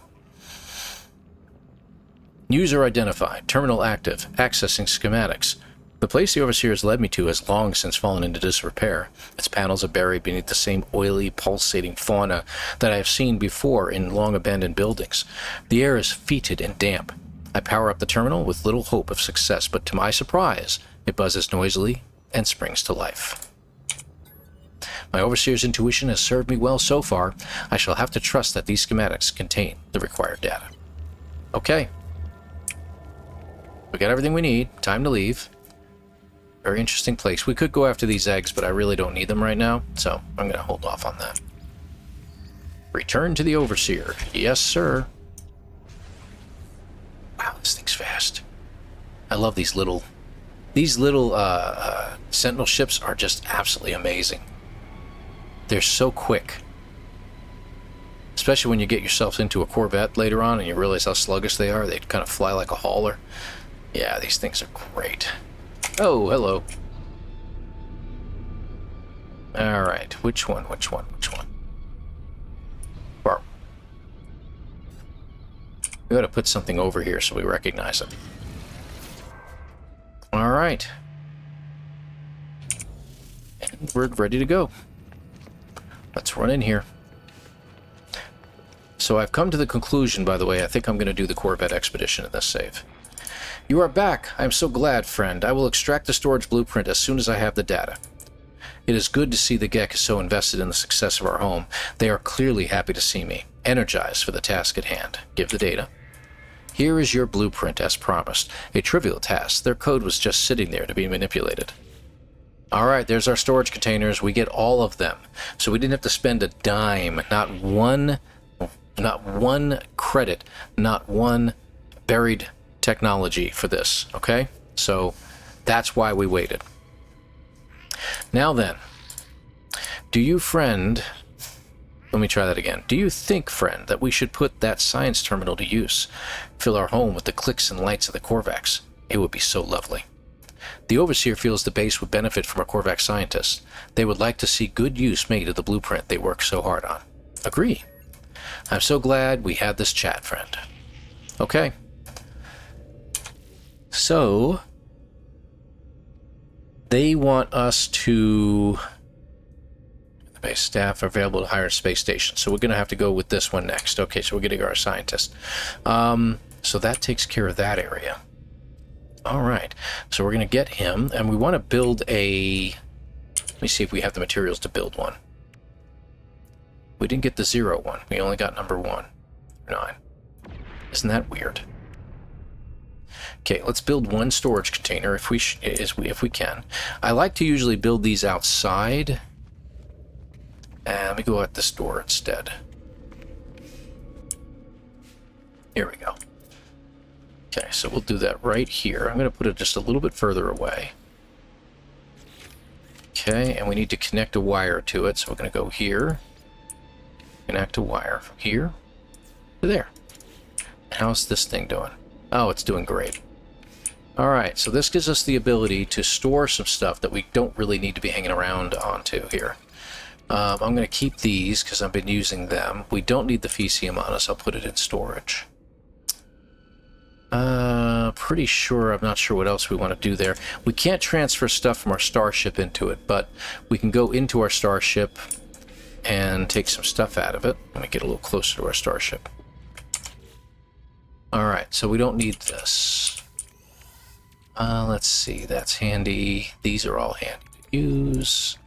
User identified. Terminal active. Accessing schematics. The place the Overseer has led me to has long since fallen into disrepair. Its panels are buried beneath the same oily, pulsating fauna that I have seen before in long-abandoned buildings. The air is fetid and damp. I power up the terminal with little hope of success, but to my surprise, it buzzes noisily and springs to life. My Overseer's intuition has served me well so far. I shall have to trust that these schematics contain the required data. Okay. We got everything we need. Time to leave. Very interesting place. We could go after these eggs, but I really don't need them right now, so I'm going to hold off on that. Return to the Overseer. Yes, sir. Wow, this thing's fast. I love these little... Sentinel ships are just absolutely amazing. They're so quick. Especially when you get yourself into a Corvette later on and you realize how sluggish they are. They kind of fly like a hauler. Yeah, these things are great. Oh, hello. Alright, which one? Bar. We ought to put something over here so we recognize it. Alright. And we're ready to go. Let's run in here. So I've come to the conclusion, by the way, I think I'm going to do the Corvette Expedition in this save. You are back. I am so glad, friend. I will extract the storage blueprint as soon as I have the data. It is good to see the Gek is so invested in the success of our home. They are clearly happy to see me, energized for the task at hand. Give the data. Here is your blueprint, as promised. A trivial task. Their code was just sitting there to be manipulated. Alright, there's our storage containers. We get all of them. So we didn't have to spend a dime. Not one credit. Not one buried technology for this, okay? So that's why we waited. Now then, do you, friend... Let me try that again. Do you think, friend, that we should put that science terminal to use? Fill our home with the clicks and lights of the Corvettes. It would be so lovely. The Overseer feels the base would benefit from a Corvette scientist. They would like to see good use made of the blueprint they worked so hard on. Agree. I'm so glad we had this chat, friend. Okay. So, they want us to... The base staff are available to hire a space station. So we're going to have to go with this one next. Okay, so we're getting our scientist. So that takes care of that area. All right, so we're going to get him, and we want to build a... Let me see if we have the materials to build one. We didn't get the 0 one. We only got number 1. 9. Isn't that weird? Okay, let's build one storage container if we can. I like to usually build these outside. And let me go at this door instead. Here we go. Okay, so we'll do that right here. I'm going to put it just a little bit further away. Okay, and we need to connect a wire to it, so we're going to go here. Connect a wire from here to there. How's this thing doing? Oh, it's doing great. Alright, so this gives us the ability to store some stuff that we don't really need to be hanging around onto here. I'm going to keep these because I've been using them. We don't need the Fecium on us. I'll put it in storage. Pretty sure, I'm not sure what else we want to do there. We can't transfer stuff from our starship into it, but we can go into our starship and take some stuff out of it. Let me get a little closer to our starship. Alright, so we don't need this. Let's see, that's handy. These are all handy to use.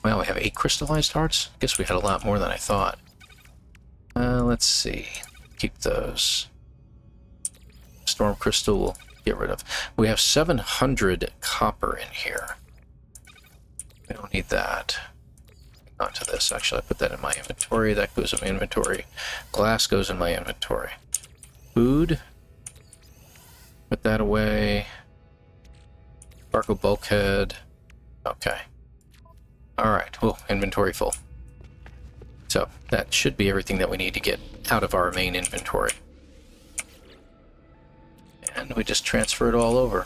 Well, we have 8 crystallized hearts? I guess we had a lot more than I thought. Let's see. Keep those. Storm crystal we'll get rid of. We have 700 copper in here. We don't need that. Onto this. Actually, I put that in my inventory. That goes in my inventory. Glass goes in my inventory. Food. Put that away. Cargo bulkhead. Okay. Alright. Well, inventory full. So, that should be everything that we need to get out of our main inventory. And we just transfer it all over.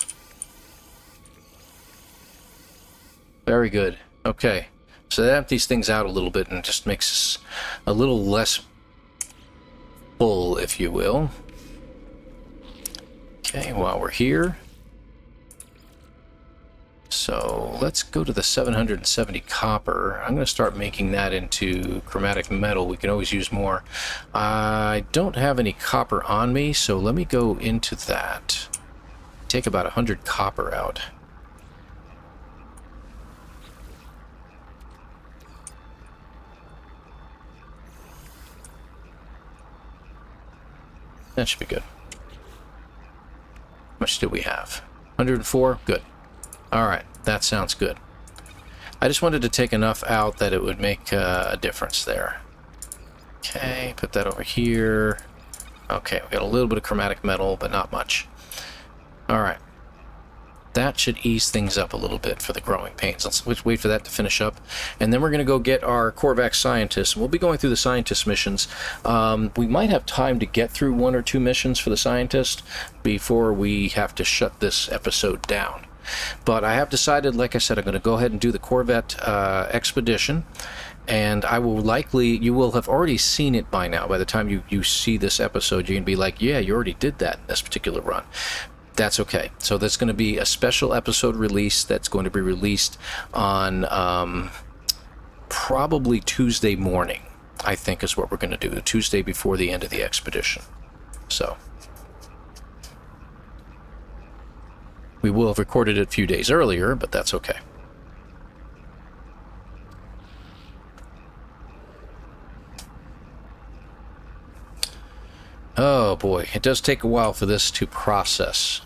Very good. Okay. So that empties things out a little bit and just makes us a little less full, if you will. Okay, while we're here. So let's go to the 770 copper. I'm going to start making that into chromatic metal. We can always use more. I don't have any copper on me, so let me go into that. Take about 100 copper out. That should be good. How much do we have? 104? Good. Alright, that sounds good. I just wanted to take enough out that it would make a difference there. Okay, put that over here. Okay, we got a little bit of chromatic metal, but not much. Alright. That should ease things up a little bit for the growing pains. Let's wait for that to finish up. And then we're going to go get our Corvette scientists. We'll be going through the scientist missions. We might have time to get through 1 or 2 missions for the scientist before we have to shut this episode down. But I have decided, like I said, I'm going to go ahead and do the Corvette Expedition. And I will likely, you will have already seen it by now. By the time you see this episode, you're going to be like, yeah, you already did that in this particular run. That's okay. So there's going to be a special episode release that's going to be released on probably Tuesday morning, I think is what we're going to do. The Tuesday before the end of the expedition. So we will have recorded it a few days earlier, but that's okay. Oh boy, it does take a while for this to process.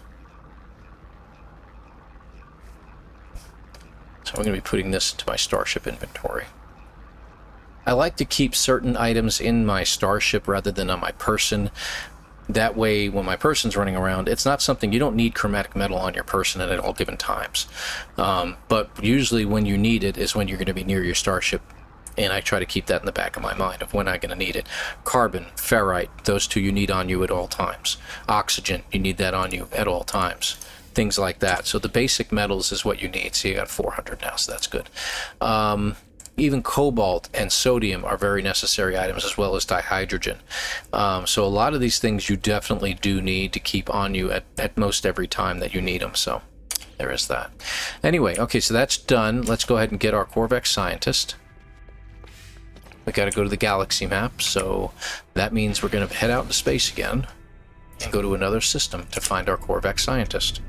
So I'm going to be putting this into my starship inventory. I like to keep certain items in my starship rather than on my person. That way, when my person's running around, it's not something, you don't need chromatic metal on your person at all given times. But usually when you need it is when you're going to be near your starship And I try to keep that in the back of my mind of when I'm going to need it. Carbon, ferrite, those two you need on you at all times. Oxygen, you need that on you at all times. Things like that. So the basic metals is what you need. So you got 400 now, so that's good. Even cobalt and sodium are very necessary items, as well as dihydrogen. So a lot of these things you definitely do need to keep on you at most every time that you need them. So there is that. Anyway, okay, so that's done. Let's go ahead and get our Corvette scientist. We got to go to the galaxy map, so that means we're going to head out into space again and go to another system to find our Corvette scientist.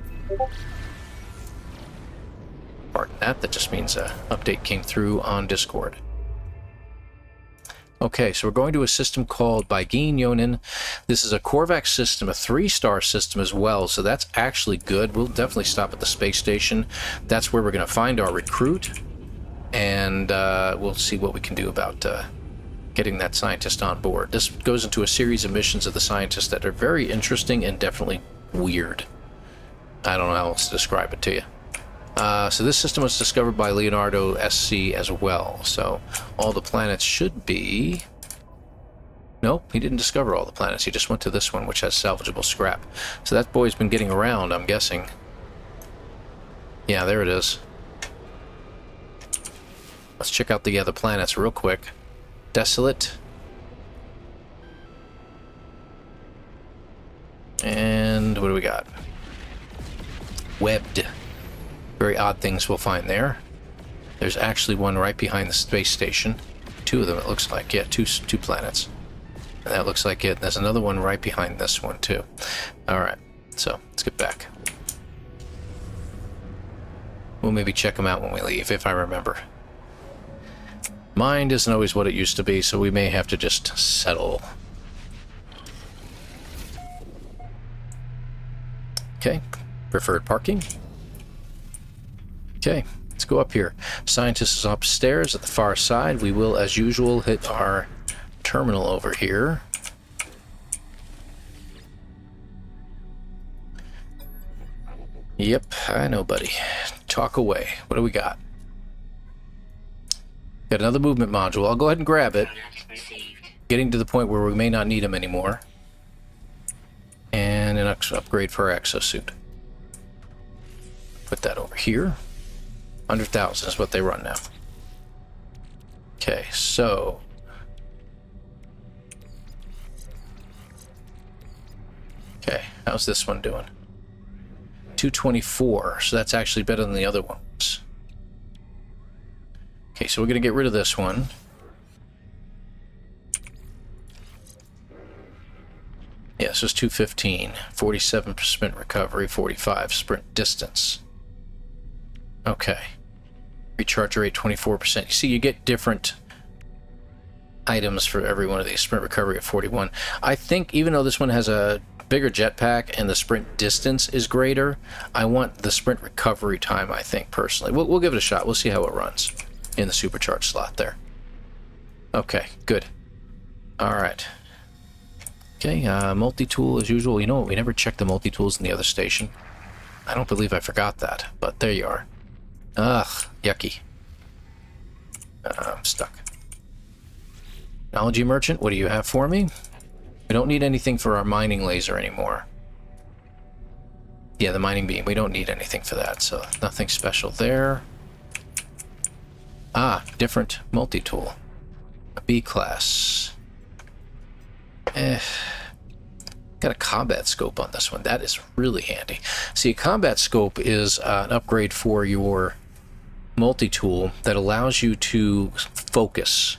Pardon that just means an update came through on Discord. Okay, so we're going to a system called Bygin Yonin. This is a Corvette system, a 3-star system as well, so that's actually good. We'll definitely stop at the space station. That's where we're going to find our recruit, and we'll see what we can do about getting that scientist on board. This goes into a series of missions of the scientist that are very interesting and definitely weird. I don't know how else to describe it to you. So this system was discovered by Leonardo SC as well. So all the planets should be... Nope, he didn't discover all the planets. He just went to this one, which has salvageable scrap. So that boy's been getting around, I'm guessing. Yeah, there it is. Let's check out the other planets real quick. Desolate. And what do we got? Webbed. Very odd things we'll find there. There's actually one right behind the space station. 2 of them, it looks like. Yeah, two planets. And that looks like it. There's another one right behind this one, too. Alright, so let's get back. We'll maybe check them out when we leave, if I remember. Mind isn't always what it used to be, so we may have to just settle. Okay, preferred parking. Okay, let's go up here. Scientist is upstairs at the far side. We will, as usual, hit our terminal over here. Yep, I know, buddy. Talk away. What do we got? Got another movement module. I'll go ahead and grab it. Getting to the point where we may not need them anymore. And an upgrade for our exosuit. Put that over here. 100,000 is what they run now. Okay, so... Okay, how's this one doing? 224, so that's actually better than the other ones. Okay, so we're going to get rid of this one. Yeah, so it's 215. 47 sprint recovery, 45 sprint distance. Okay. Recharge rate 24%. You see, you get different items for every one of these. Sprint recovery at 41. I think even though this one has a bigger jetpack and the sprint distance is greater, I want the sprint recovery time, I think, personally. We'll give it a shot. We'll see how it runs in the supercharged slot there. Okay, good. Alright. Okay, multi-tool as usual. You know what? We never checked the multi-tools in the other station. I don't believe I forgot that, but there you are. Ugh, yucky. I'm stuck. Technology merchant, what do you have for me? We don't need anything for our mining laser anymore. Yeah, the mining beam. We don't need anything for that, so nothing special there. Ah, different multi-tool. A B-class. Got a combat scope on this one. That is really handy. See, a combat scope is an upgrade for your multi-tool that allows you to focus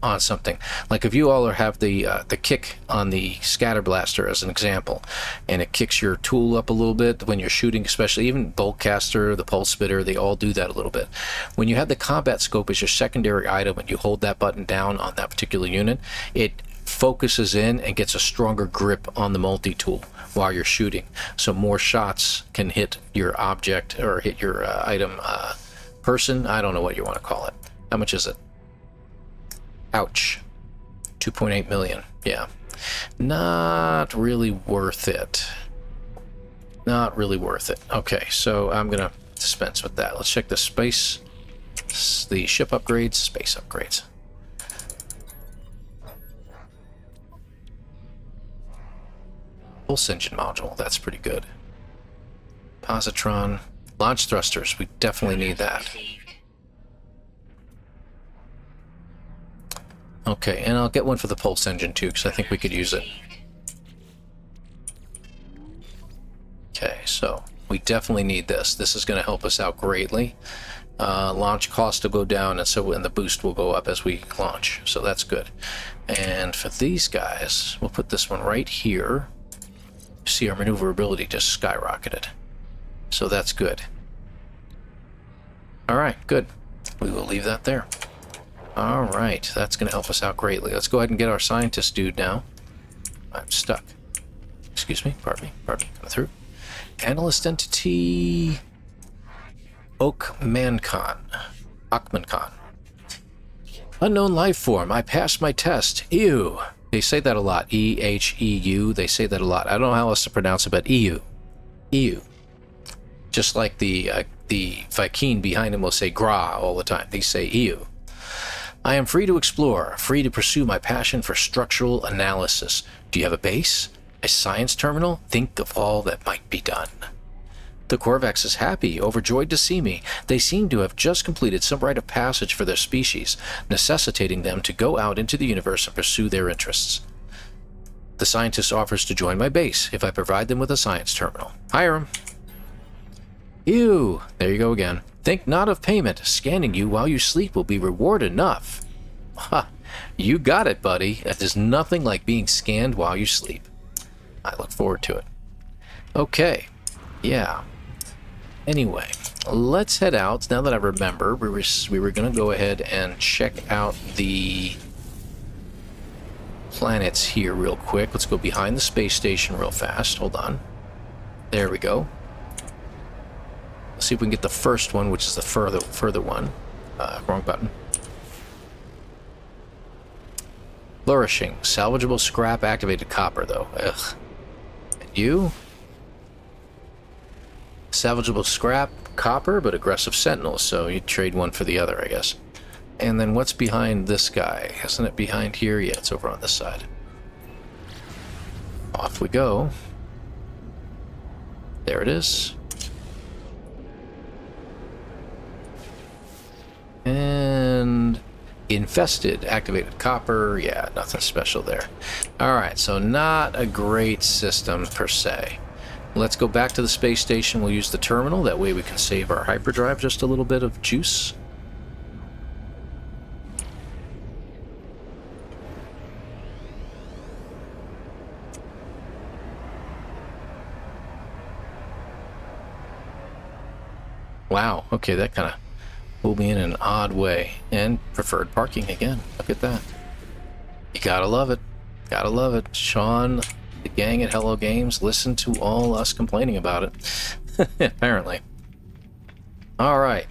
on something. Like if you all have the kick on the scatter blaster as an example, and it kicks your tool up a little bit when you're shooting, especially even Boltcaster, the pulse spitter, they all do that a little bit. When you have the combat scope as your secondary item and you hold that button down on that particular unit, it focuses in and gets a stronger grip on the multi-tool while you're shooting, so more shots can hit your object or hit your item person. I don't know what you want to call it. How much is it? Ouch. 2.8 million. Yeah, not really worth it. Not really worth it. Okay, so I'm gonna dispense with that. Let's check the space, the ship upgrades, space upgrades. pulse engine module. That's pretty good. Positron. Launch thrusters. We definitely need that. Okay, and I'll get one for the pulse engine too, because I think we could use it. Okay, so we definitely need this. This is going to help us out greatly. Launch cost will go down, and the boost will go up as we launch. So that's good. And for these guys, we'll put this one right here. See, our maneuverability just skyrocketed. So that's good. All right, good. We will leave that there. All right, that's going to help us out greatly. Let's go ahead and get our scientist dude now. I'm stuck. Excuse me, pardon me, coming through. Analyst entity... Oakmancon. Unknown life form. I passed my test. Ew. They say that a lot. E-H-E-U. They say that a lot. I don't know how else to pronounce it, but ew. Ew. Just like the Viking behind him will say gra all the time. They say ew. I am free to explore, free to pursue my passion for structural analysis. Do you have a base? A science terminal? Think of all that might be done. The Corvex is happy, overjoyed to see me. They seem to have just completed some rite of passage for their species, necessitating them to go out into the universe and pursue their interests. The scientist offers to join my base if I provide them with a science terminal. Hire him. Ew, there you go again. Think not of payment. Scanning you while you sleep will be reward enough. Ha, you got it, buddy. There's nothing like being scanned while you sleep. I look forward to it. Okay, yeah. Anyway, let's head out. Now that I remember, we were going to go ahead and check out the planets here real quick. Let's go behind the space station real fast. Hold on. There we go. Let's see if we can get the first one, which is the further one. Wrong button. Flourishing. Salvageable scrap activated copper, though. Ugh. And you? Salvageable scrap copper, but aggressive sentinels, so you trade one for the other, I guess. And then what's behind this guy? Isn't it behind here? Yeah, it's over on this side. Off we go. There it is. And infested, activated copper. Yeah, nothing special there. Alright, so not a great system per se. Let's go back to the space station. We'll use the terminal. That way we can save our hyperdrive just a little bit of juice. Wow, okay, that kind of pulled me in an odd way. And preferred parking again. Look at that. You gotta love it. Gotta love it. Sean, the gang at Hello Games, listen to all us complaining about it. Apparently. Alright.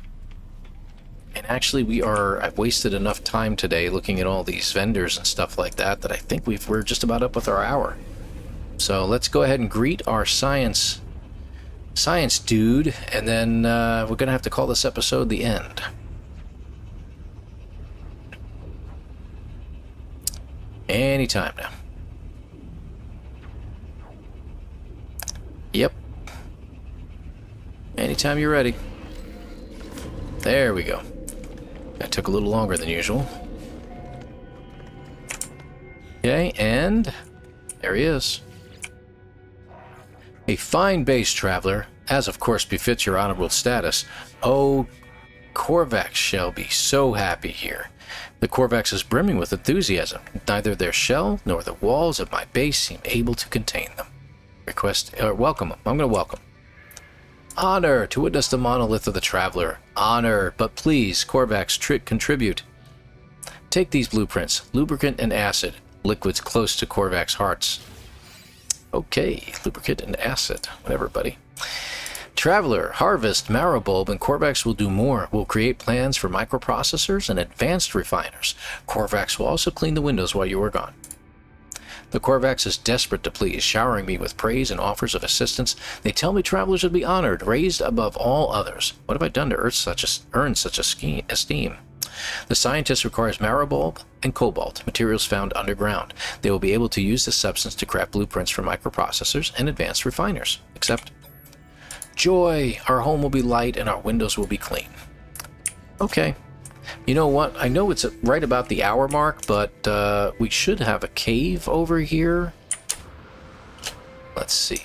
And actually I've wasted enough time today looking at all these vendors and stuff like that I think we're just about up with our hour. So let's go ahead and greet our science dude, and then we're gonna have to call this episode the end. Anytime now. Yep. Anytime you're ready. There we go. That took a little longer than usual. Okay, and there he is. A fine base, traveler, as of course befits your honorable status. Oh, Corvex shall be so happy here. The Corvex is brimming with enthusiasm. Neither their shell nor the walls of my base seem able to contain them. Welcome them. I'm going to welcome. Honor to witness the monolith of the traveler. Honor, but please, Corvex, contribute. Take these blueprints, lubricant and acid, liquids close to Corvex hearts. Okay, lubricant and acid. Whatever, buddy. Traveler, harvest, marrow bulb, and Corvex will do more. We'll create plans for microprocessors and advanced refiners. Corvex will also clean the windows while you are gone. The Corvex is desperate to please, showering me with praise and offers of assistance. They tell me travelers should be honored, raised above all others. What have I done to earn such esteem? The scientist requires marrow bulb and cobalt, materials found underground. They will be able to use this substance to craft blueprints for microprocessors and advanced refiners. Accept. Joy! Our home will be light and our windows will be clean. Okay. You know what? I know it's right about the hour mark, but we should have a cave over here. Let's see.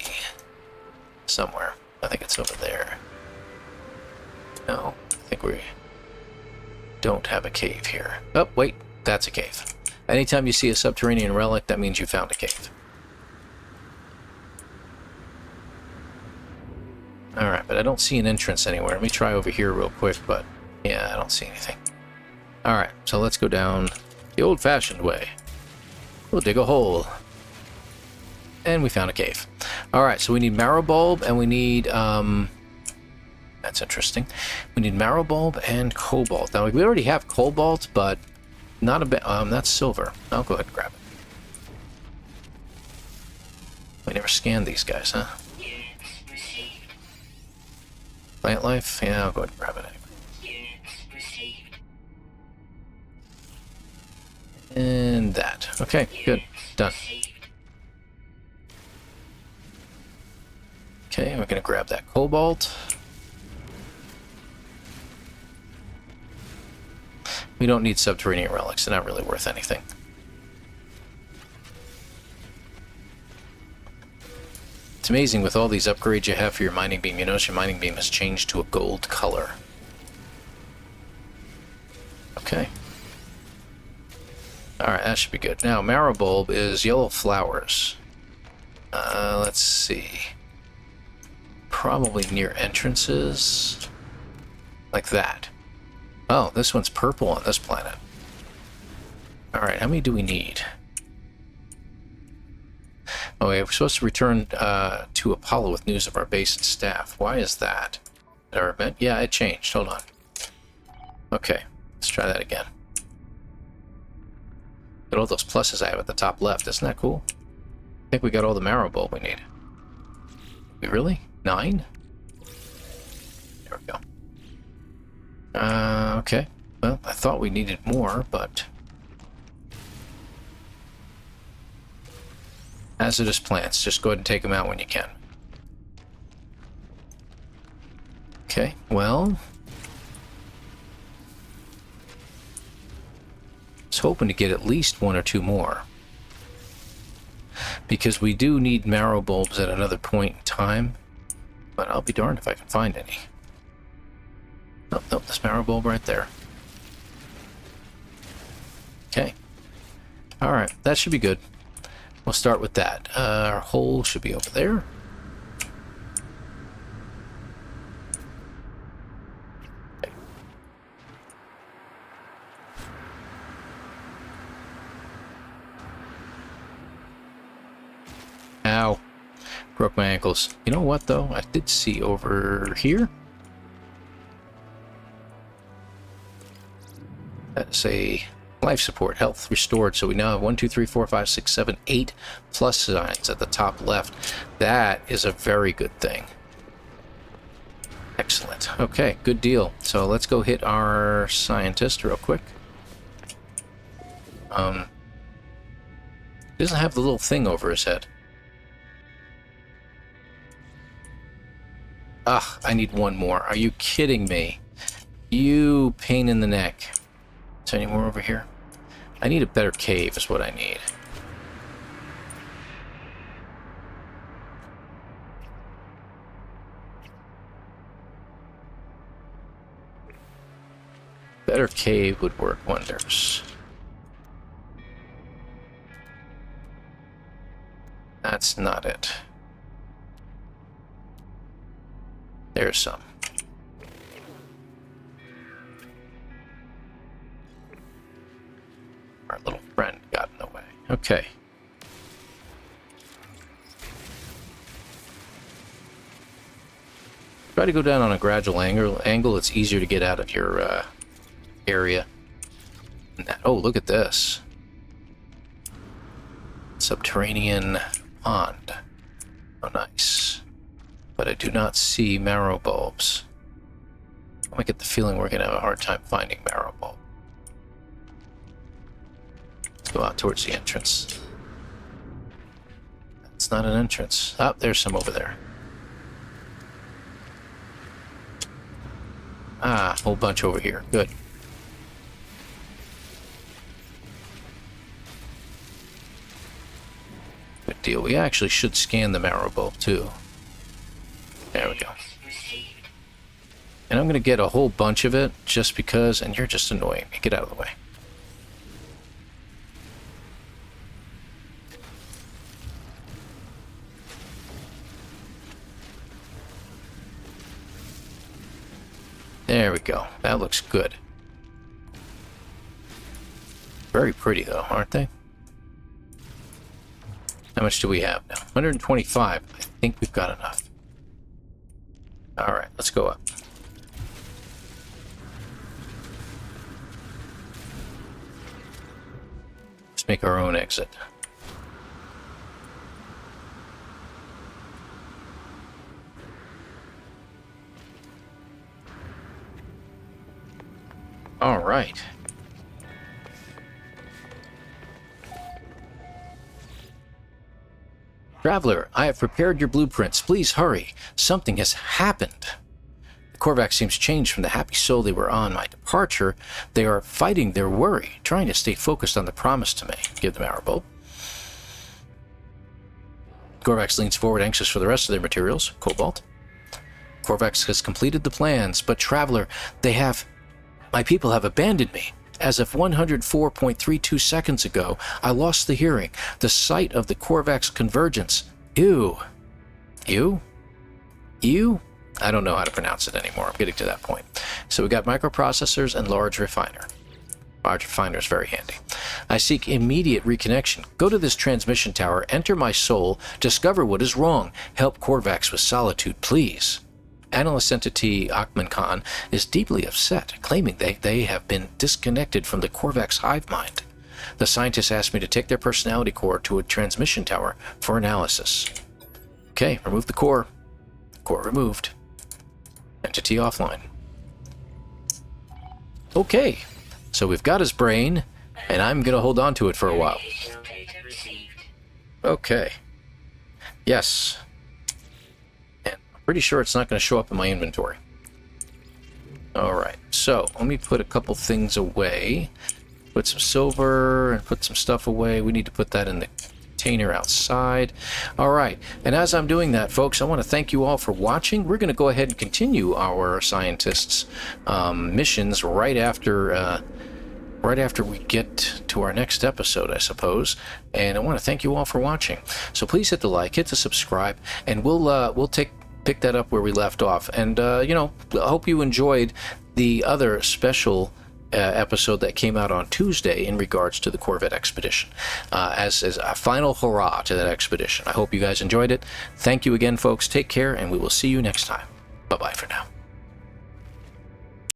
Somewhere. I think it's over there. No, I think we don't have a cave here. Oh, wait. That's a cave. Anytime you see a subterranean relic, that means you found a cave. Alright, but I don't see an entrance anywhere. Let me try over here real quick, but yeah, I don't see anything. Alright, so let's go down the old-fashioned way. We'll dig a hole. And we found a cave. Alright, so we need marrow bulb, and we need, that's interesting. We need marrow bulb and cobalt. Now, we already have cobalt, but not a bit, that's silver. I'll go ahead and grab it. We never scanned these guys, huh? Plant life? Yeah, I'll go ahead and grab it anyway. And that. Okay, good. Done. Okay, we're going to grab that cobalt. We don't need subterranean relics. They're not really worth anything. It's amazing with all these upgrades you have for your mining beam. You notice your mining beam has changed to a gold color. Okay. Alright, that should be good. Now, marrow bulb is yellow flowers. Let's see. Probably near entrances. Like that. Oh, this one's purple on this planet. Alright, how many do we need? Oh, yeah, we're supposed to return to Apollo with news of our base and staff. Why is that? Did our event? Yeah, it changed. Hold on. Okay, let's try that again. Got all those pluses I have at the top left. Isn't that cool? I think we got all the marrow bulb we need. We really? 9? There we go. Okay. Well, I thought we needed more, but... Hazardous plants. Just go ahead and take them out when you can. Okay, well... I was hoping to get at least 1 or 2 more. Because we do need marrow bulbs at another point in time. But I'll be darned if I can find any. Oh, nope, this marrow bulb right there. Okay. Alright, that should be good. We'll start with that. Our hole should be over there. Okay. Ow. Broke my ankles. You know what, though? I did see over here. That's a life support, health restored. So we now have 1, 2, 3, 4, 5, 6, 7, 8 plus signs at the top left. That is a very good thing. Excellent. Okay, good deal. So let's go hit our scientist real quick. He doesn't have the little thing over his head. Ugh, I need 1 more. Are you kidding me? You pain in the neck. Is there any more over here? I need a better cave is what I need. Better cave would work wonders. That's not it. There's some. Our little friend got in the way. Okay. Try to go down on a gradual angle. It's easier to get out of your area. Oh, look at this. Subterranean pond. Oh, nice. But I do not see marrow bulbs. I get the feeling we're going to have a hard time finding marrow bulb. Go out towards the entrance. It's not an entrance. Oh, there's some over there. Ah, a whole bunch over here. Good. Good deal. We actually should scan the marrow bulb, too. There we go. And I'm going to get a whole bunch of it just because, and you're just annoying me. Get out of the way. There we go. That looks good. Very pretty, though, aren't they? How much do we have now? 125. I think we've got enough. All right, let's go up. Let's make our own exit. All right. Traveler, I have prepared your blueprints. Please hurry. Something has happened. The Corvax seems changed from the happy soul they were on my departure. They are fighting their worry, trying to stay focused on the promise to me. Give them arrow bulb. Corvax leans forward, anxious for the rest of their materials. Cobalt. Corvax has completed the plans, but Traveler, my people have abandoned me. As of 104.32 seconds ago, I lost the hearing. The site of the Corvax convergence. Ew. Ew? Ew? I don't know how to pronounce it anymore. I'm getting to that point. So we got microprocessors and large refiner. Large refiner is very handy. I seek immediate reconnection. Go to this transmission tower, enter my soul, discover what is wrong. Help Corvax with solitude, please. Analyst entity Achman Khan is deeply upset, claiming they have been disconnected from the Corvax hive mind. The scientists asked me to take their personality core to a transmission tower for analysis. Okay, remove the core. Core removed. Entity offline. Okay, so we've got his brain, and I'm going to hold on to it for a while. Okay. Yes. Pretty sure it's not going to show up in my inventory. Alright, so let me put a couple things away. Put some silver and put some stuff away. We need to put that in the container outside. Alright, and as I'm doing that, folks, I want to thank you all for watching. We're going to go ahead and continue our scientists' missions right after we get to our next episode, I suppose. And I want to thank you all for watching. So please hit the like, hit the subscribe, and we'll pick that up where we left off. And you know, I hope you enjoyed the other special episode that came out on Tuesday in regards to the Corvette Expedition, as a final hurrah to that expedition. I hope you guys enjoyed it. Thank you again, folks. Take care, and we will see you next time. Bye-bye for now.